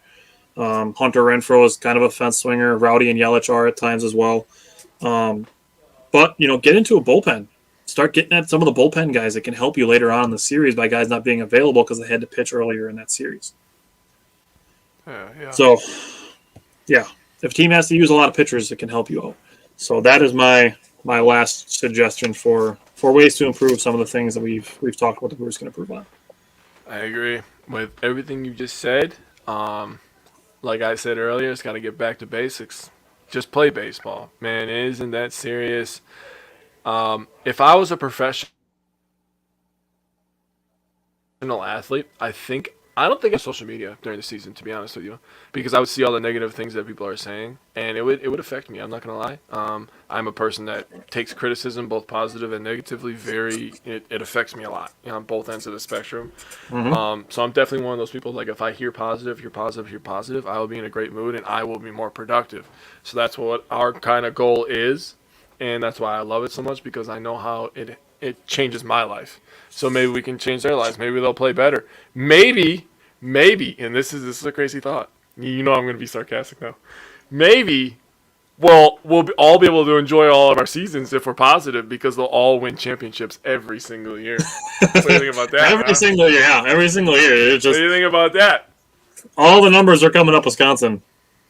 Hunter Renfroe is kind of a fence swinger. Rowdy and Yelich are at times as well. But, get into a bullpen. Start getting at some of the bullpen guys that can help you later on in the series by guys not being available because they had to pitch earlier in that series. Yeah. So, if a team has to use a lot of pitchers, it can help you out. So that is my last suggestion for ways to improve some of the things that we've talked about the Brewers can improve on. I agree with everything you just said. Like I said earlier, it's got to get back to basics. Just play baseball, man. It isn't that serious. If I was a professional athlete, I don't think on social media during the season, to be honest with you, because I would see all the negative things that people are saying, and it would affect me. I'm not gonna lie. I'm a person that takes criticism, both positive and negatively, it affects me a lot, on both ends of the spectrum. Mm-hmm. So I'm definitely one of those people. Like, if I hear positive, I will be in a great mood and I will be more productive. So that's what our kind of goal is, and that's why I love it so much, because I know how it changes my life. So maybe we can change their lives. Maybe they'll play better. Maybe, and this is a crazy thought. I'm going to be sarcastic now. Maybe, we'll all be able to enjoy all of our seasons if we're positive, because they'll all win championships every single year. What do you think about that? Every single year. It's just, what do you think about that? All the numbers are coming up Wisconsin.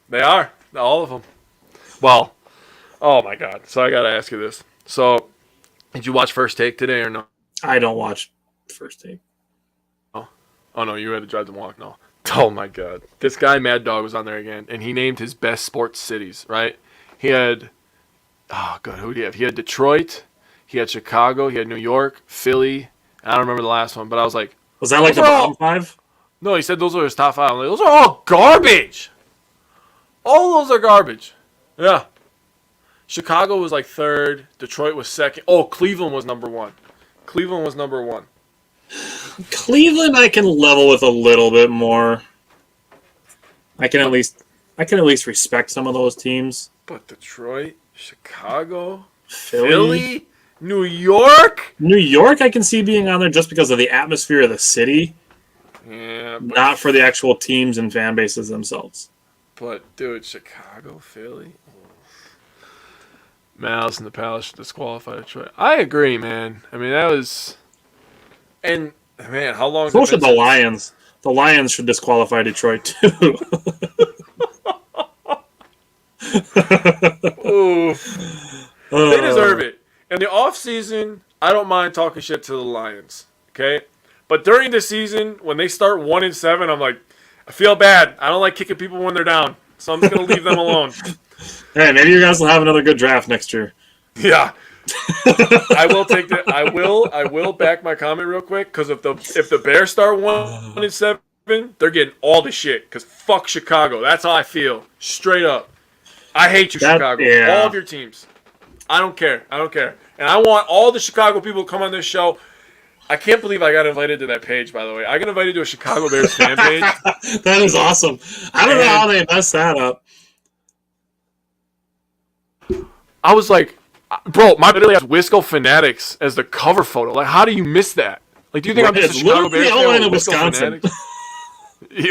They are. All of them. Well, oh my God. So I got to ask you this. So, did you watch First Take today or no? I don't watch First Take. Oh, no, you had to drive them walk? No. Oh, my God. This guy, Mad Dog, was on there again, and he named his best sports cities, right? He had, who did he have? He had Detroit, he had Chicago, he had New York, Philly. I don't remember the last one, but I was like... Was that like the bottom five? No, he said those are his top five. I'm like, those are all garbage. All those are garbage. Yeah. Chicago was like third. Detroit was second. Oh, Cleveland was number one. Cleveland, I can level with a little bit more. I can at least respect some of those teams. But Detroit, Chicago, Philly, New York, I can see being on there just because of the atmosphere of the city. Yeah, not for the actual teams and fan bases themselves. But dude, Chicago, Philly. Malice in the Palace should disqualify Detroit. I agree, man. I mean, that was... And, man, how long... So should the Lions. The Lions should disqualify Detroit, too. Ooh. They deserve it. In the offseason, I don't mind talking shit to the Lions, okay? But during the season, when they start 1-7, I'm like, I feel bad. I don't like kicking people when they're down, so I'm just going to leave them alone. Hey, maybe you guys will have another good draft next year. Yeah. I will take that. I will back my comment real quick, because if the Bears start 1-7, they're getting all the shit, because fuck Chicago. That's how I feel. Straight up. I hate you, Chicago. Yeah. All of your teams. I don't care. And I want all the Chicago people to come on this show. I can't believe I got invited to that page, by the way. I got invited to a Chicago Bears fan page. That is awesome. I don't know how they messed that up. I was like, bro, my literally has Wisco Fanatics as the cover photo. Like, how do you miss that? Like, do you think I'm just a Chicago Bears fan with Wisconsin?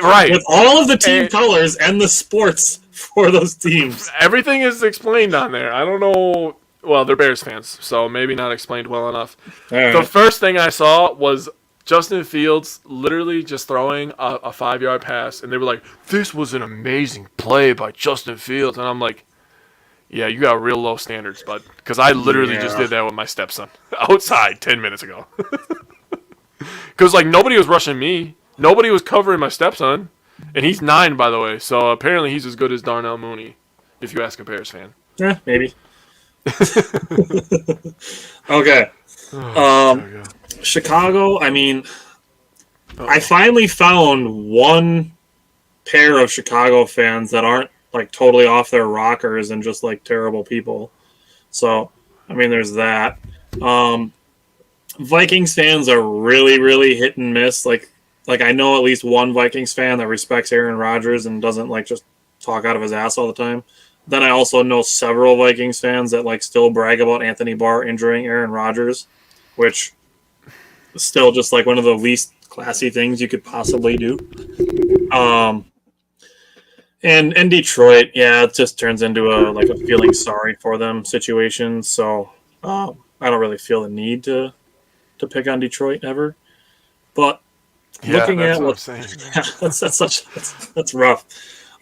Right. With all of the team colors and the sports for those teams. Everything is explained on there. I don't know. Well, they're Bears fans, so maybe not explained well enough. Right. The first thing I saw was Justin Fields literally just throwing a 5-yard pass, and they were like, this was an amazing play by Justin Fields. And I'm like, yeah, you got real low standards, bud. Because I literally just did that with my stepson outside 10 minutes ago. Because, like, nobody was rushing me. Nobody was covering my stepson. And he's 9, by the way. So apparently he's as good as Darnell Mooney, if you ask a Bears fan. Yeah, maybe. Okay. Oh, Chicago, I mean, I finally found one pair of Chicago fans that aren't like totally off their rockers and just like terrible people. So, I mean, there's that. Vikings fans are really, really hit and miss. Like I know at least one Vikings fan that respects Aaron Rodgers and doesn't like just talk out of his ass all the time. Then I also know several Vikings fans that like still brag about Anthony Barr injuring Aaron Rodgers, which is still just like one of the least classy things you could possibly do. And Detroit, yeah, it just turns into a feeling sorry for them situation. So I don't really feel the need to pick on Detroit ever. But looking at what I'm saying, that's rough.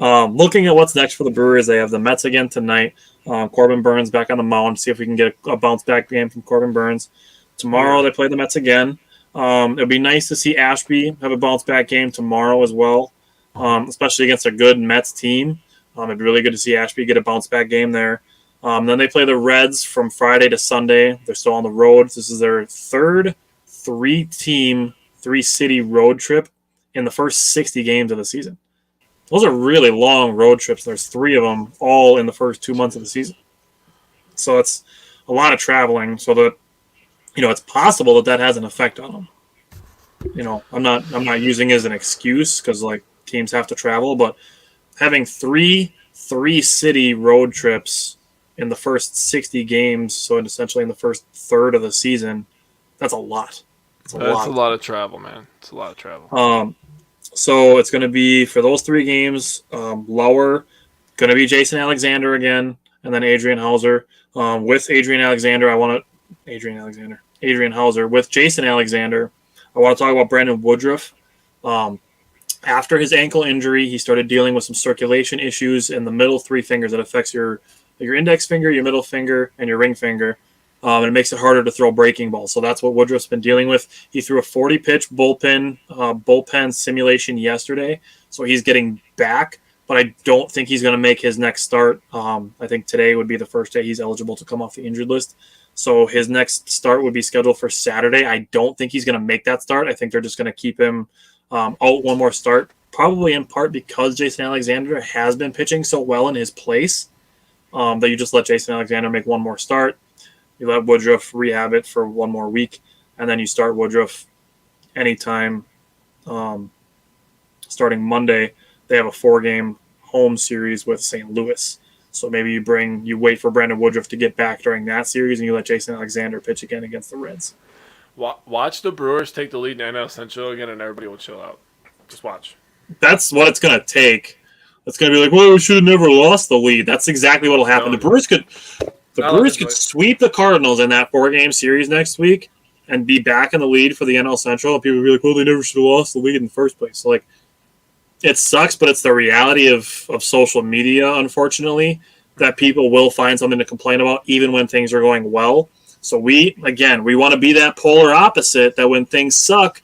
Looking at what's next for the Brewers, they have the Mets again tonight. Corbin Burns back on the mound. See if we can get a bounce back game from Corbin Burns. Tomorrow they play the Mets again. It'd be nice to see Ashby have a bounce back game tomorrow as well, especially against a good Mets team. It'd be really good to see Ashby get a bounce back game there. Then they play the Reds from Friday to Sunday. They're still on the road. This is their third 3-team, 3-city road trip in the first 60 games of the season. Those are really long road trips. There's 3 of them all in the first 2 months of the season. So it's a lot of traveling. So that, it's possible that has an effect on them. I'm not using it as an excuse because like teams have to travel, but having 3-city road trips in the first 60 games, so essentially in the first third of the season, that's a lot. That's a lot of travel, man. It's a lot of travel. So it's going to be, for those 3 games, Lauer, going to be Jason Alexander again, and then Adrian Hauser. With Adrian Hauser. With Jason Alexander, I want to talk about Brandon Woodruff. After his ankle injury, he started dealing with some circulation issues in the middle 3 fingers that affects your index finger, your middle finger, and your ring finger. And it makes it harder to throw breaking balls. So that's what Woodruff's been dealing with. He threw a 40-pitch bullpen simulation yesterday, so he's getting back. But I don't think he's going to make his next start. I think today would be the first day he's eligible to come off the injured list. So his next start would be scheduled for Saturday. I don't think he's going to make that start. I think they're just going to keep him out one more start, probably in part because Jason Alexander has been pitching so well in his place that you just let Jason Alexander make one more start. You let Woodruff rehab it for one more week, and then you start Woodruff anytime. Starting Monday, they have a 4-game home series with St. Louis. So maybe you wait for Brandon Woodruff to get back during that series, and you let Jason Alexander pitch again against the Reds. Watch the Brewers take the lead in NL Central again, and everybody will chill out. Just watch. That's what it's going to take. It's going to be like, well, we should have never lost the lead. That's exactly what will happen. The Brewers could sweep the Cardinals in that 4-game series next week and be back in the lead for the NL Central. And people will be like, well, they never should have lost the lead in the first place. So, like, it sucks, but it's the reality of social media, unfortunately, that people will find something to complain about even when things are going well. So we want to be that polar opposite, that when things suck,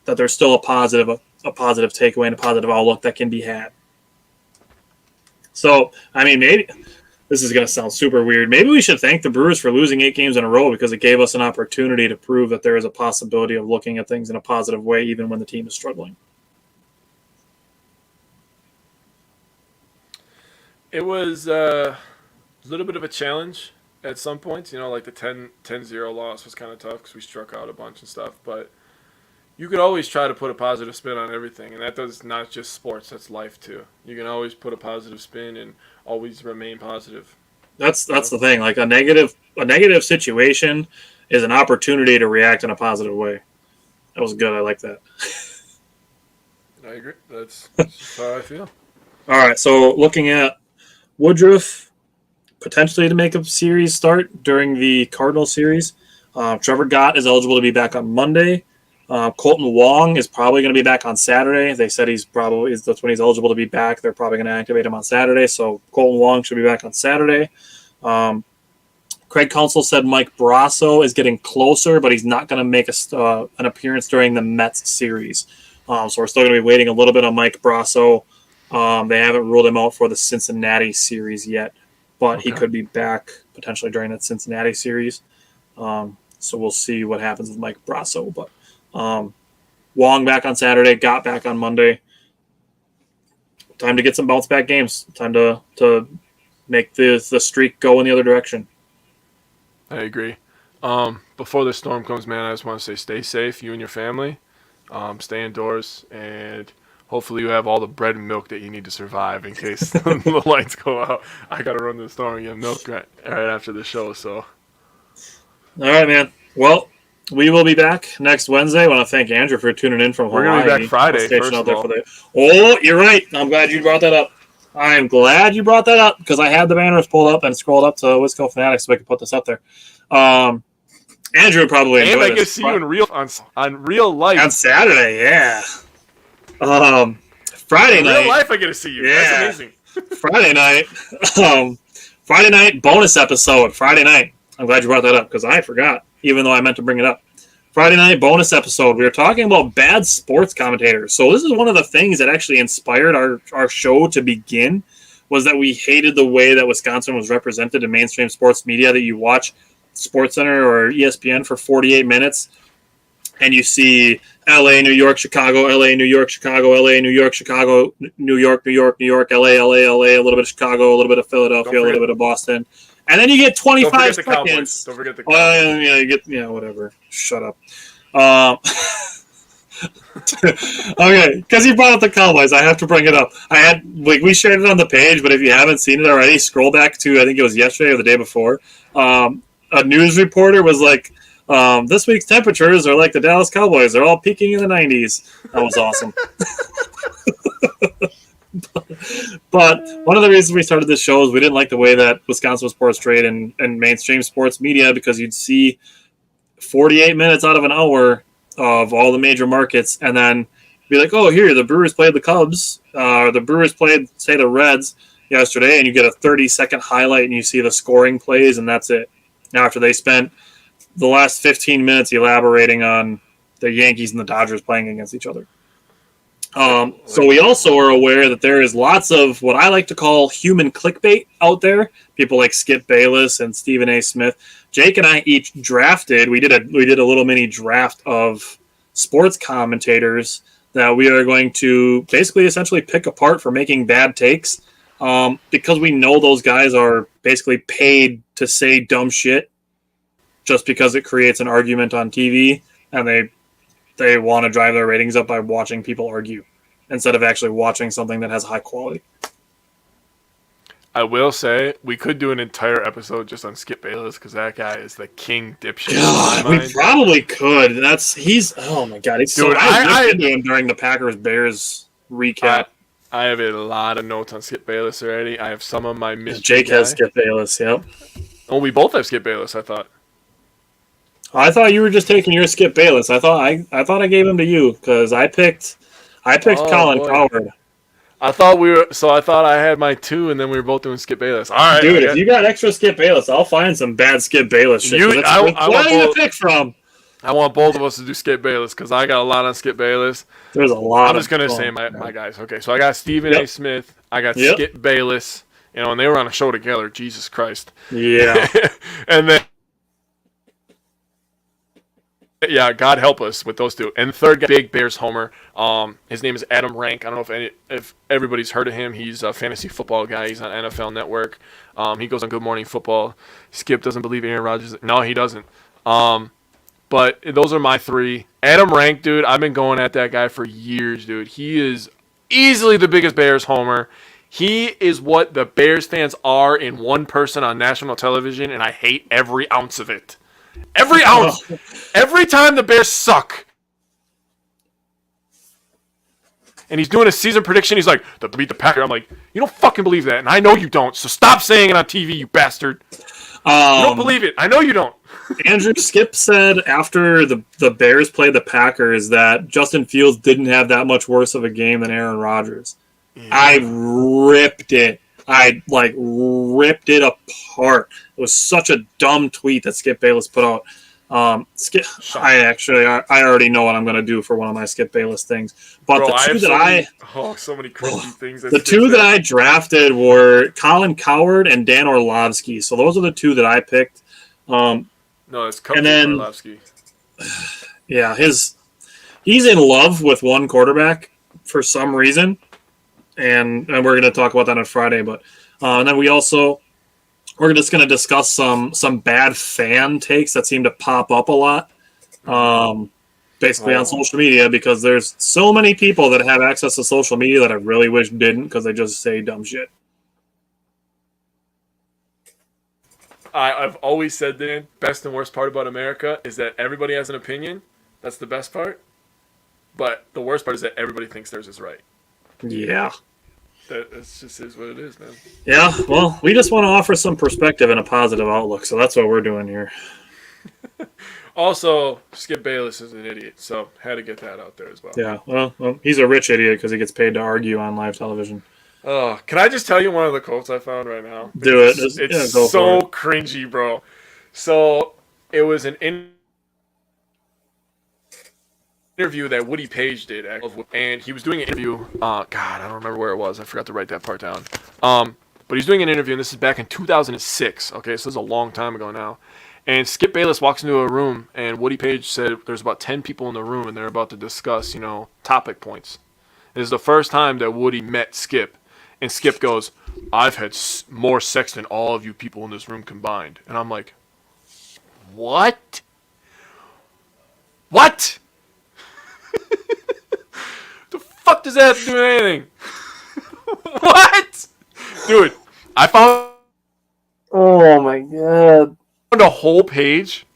that there's still a positive takeaway and a positive outlook that can be had. So, I mean, maybe this is going to sound super weird. Maybe we should thank the Brewers for losing 8 games in a row because it gave us an opportunity to prove that there is a possibility of looking at things in a positive way even when the team is struggling. It was a little bit of a challenge at some points. Like the 10-0 loss was kind of tough because we struck out a bunch and stuff. But you could always try to put a positive spin on everything, and that does not just sports. That's life too. You can always put a positive spin and always remain positive. That's the thing. Like a negative situation is an opportunity to react in a positive way. That was good. I like that. I agree. That's how I feel. All right. So looking at Woodruff potentially to make a series start during the Cardinals series. Trevor Gott is eligible to be back on Monday. Colton Wong is probably going to be back on Saturday. They said that's when he's eligible to be back. They're probably going to activate him on Saturday. So Colton Wong should be back on Saturday. Craig Counsell said Mike Brasso is getting closer, but he's not going to make an appearance during the Mets series. So we're still going to be waiting a little bit on Mike Brasso. They haven't ruled him out for the Cincinnati series yet, but he could be back potentially during that Cincinnati series. So we'll see what happens with Mike Brasso. But Wong back on Saturday, got back on Monday. Time to get some bounce back games. Time to make the streak go in the other direction. I agree. Before the storm comes, man, I just want to say stay safe, you and your family. Stay indoors, and hopefully you have all the bread and milk that you need to survive in case the lights go out. I got to run to the store and get milk right after the show. So, all right, man. Well, we will be back next Wednesday. I want to thank Andrew for tuning in from Hawaii. We're going to be back Friday, first of all. Oh, you're right. I'm glad you brought that up. I am glad you brought that up because I had the banners pulled up and scrolled up to Wisco Fanatics so I could put this up there. Andrew would probably enjoy this. And I get to see you in real life. On Saturday, yeah. Friday night. In real life, I get to see you. Yeah. That's amazing. Friday night. Friday night bonus episode. Friday night. I'm glad you brought that up because I forgot, even though I meant to bring it up. Friday night bonus episode. We were talking about bad sports commentators. So this is one of the things that actually inspired our show to begin, was that we hated the way that Wisconsin was represented in mainstream sports media, that you watch SportsCenter or ESPN for 48 minutes and you see LA, New York, Chicago, LA, New York, Chicago, LA, New York, Chicago, New York, New York, New York, LA, LA, LA, a little bit of Chicago, a little bit of Philadelphia, a little bit of Boston. And then you get 25 seconds. Don't forget the Cowboys. Yeah, you get, whatever. Shut up. Okay, because you brought up the Cowboys, I have to bring it up. We shared it on the page, but if you haven't seen it already, scroll back to, I think it was yesterday or the day before. A news reporter was like, this week's temperatures are like the Dallas Cowboys. They're all peaking in the 90s. That was awesome. But one of the reasons we started this show is we didn't like the way that Wisconsin was portrayed in mainstream sports media, because you'd see 48 minutes out of an hour of all the major markets and then be like, oh, here, the Brewers played the Cubs, or the Brewers played, say, the Reds yesterday, and you get a 30-second highlight and you see the scoring plays, and that's it. Now, after they spent the last 15 minutes elaborating on the Yankees and the Dodgers playing against each other. So we also are aware that there is lots of what I like to call human clickbait out there. People like Skip Bayless and Stephen A. Smith. Jake and I each drafted. We did a little mini draft of sports commentators that we are going to basically essentially pick apart for making bad takes, because we know those guys are basically paid to say dumb shit just because it creates an argument on TV, and they want to drive their ratings up by watching people argue instead of actually watching something that has high quality. I will say we could do an entire episode just on Skip Bayless, because that guy is the king dipshit. God, we probably could. He's oh my god, he's so. I looked into him during the Packers-Bears recap. I have a lot of notes on Skip Bayless already. I have some of my Jake has Skip Bayless. Yep. Oh, we both have Skip Bayless, I thought. I thought you were just taking your Skip Bayless. I thought I gave him to you because I picked Colin Cowherd. I thought I had my two, and then we were both doing Skip Bayless. All right, dude. If you got extra Skip Bayless, I'll find some bad Skip Bayless shit. I want to pick from. I want both of us to do Skip Bayless because I got a lot on Skip Bayless. There's a lot. I'm just gonna say my guys. Okay, so I got Stephen A. Smith. I got Skip Bayless. And they were on a show together. Jesus Christ. Yeah. And then. Yeah, God help us with those two. And the third guy, big Bears homer. His name is Adam Rank. I don't know if everybody's heard of him. He's a fantasy football guy. He's on NFL Network. He goes on Good Morning Football. Skip doesn't believe Aaron Rodgers. No, he doesn't. But those are my three. Adam Rank, dude, I've been going at that guy for years, dude. He is easily the biggest Bears homer. He is what the Bears fans are in one person on national television, and I hate every ounce of it. Every ounce. Every time the Bears suck. And he's doing a season prediction. He's like, they'll beat the Packers. I'm like, you don't fucking believe that. And I know you don't. So stop saying it on TV, you bastard. You don't believe it. I know you don't. Andrew Skip said after the Bears played the Packers that Justin Fields didn't have that much worse of a game than Aaron Rodgers. Yeah. I ripped it. I like ripped it apart. It was such a dumb tweet that Skip Bayless put out. I already know what I'm going to do for one of my Skip Bayless things. But Bro, the two so many cringy things. The two that I drafted were Colin Coward and Dan Orlovsky. So those are the two that I picked. No, it's Cupcake Orlovsky. Yeah, he's in love with one quarterback for some reason, and we're going to talk about that on Friday. But and then we're just going to discuss some bad fan takes that seem to pop up a lot, basically on social media, because there's so many people that have access to social media that I really wish didn't, because they just say dumb shit. I've always said, Dan, best and worst part about America is that everybody has an opinion. That's the best part. But the worst part is that everybody thinks theirs is right. Yeah. That just is what it is, man. Yeah, well, we just want to offer some perspective and a positive outlook, so that's what we're doing here. Also, Skip Bayless is an idiot, so had to get that out there as well. Yeah, well he's a rich idiot because he gets paid to argue on live television. Oh, can I just tell you one of the quotes I found right now? Do it. It's so cringy, bro. So it was an interview that Woody Page did, and he was doing an interview. God, I don't remember where it was. I forgot to write that part down. But he's doing an interview, and this is back in 2006. Okay, so this is a long time ago now. And Skip Bayless walks into a room, and Woody Page said there's about 10 people in the room, and they're about to discuss, topic points. This is the first time that Woody met Skip, and Skip goes, "I've had more sex than all of you people in this room combined." And I'm like, what? What? The fuck does that have to do with anything? What? Dude, I found... Oh my god. A whole page.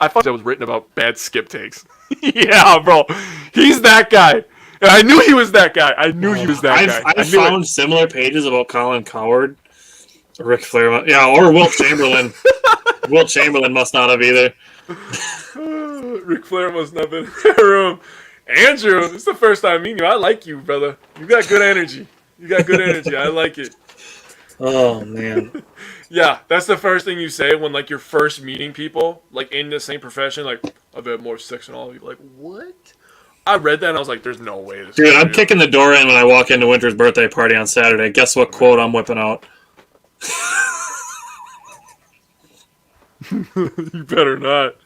I thought that was written about bad Skip takes. Yeah, bro. He's that guy. And I knew he was that guy. I found similar pages about Colin Coward, Ric Flair, or Wilt Chamberlain. Wilt Chamberlain must not have either. Ric Flair must not have been in that room. Andrew, this is the first time meeting you. I like you, brother. You got good energy. I like it. Oh, man. Yeah, that's the first thing you say when, you're first meeting people, in the same profession. I've had more sex than all of you. What? I read that and I was like, there's no way this Dude, I'm kicking the door in when I walk into Winter's birthday party on Saturday. Guess what quote I'm whipping out? You better not.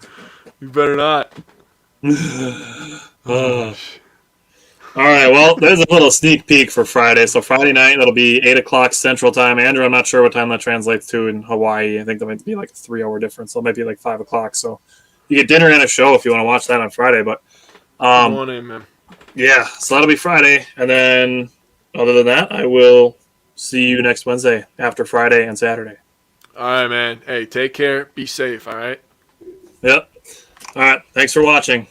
All right, well, there's a little sneak peek for Friday. So Friday night, it'll be 8 o'clock Central Time. Andrew, I'm not sure what time that translates to in Hawaii. I think that might be a 3-hour difference. So it might be 5 o'clock. So you get dinner and a show if you want to watch that on Friday. But Come on in, man. Yeah, so that'll be Friday. And then other than that, I will see you next Wednesday after Friday and Saturday. All right, man. Hey, take care. Be safe, all right? Yep. All right. Thanks for watching.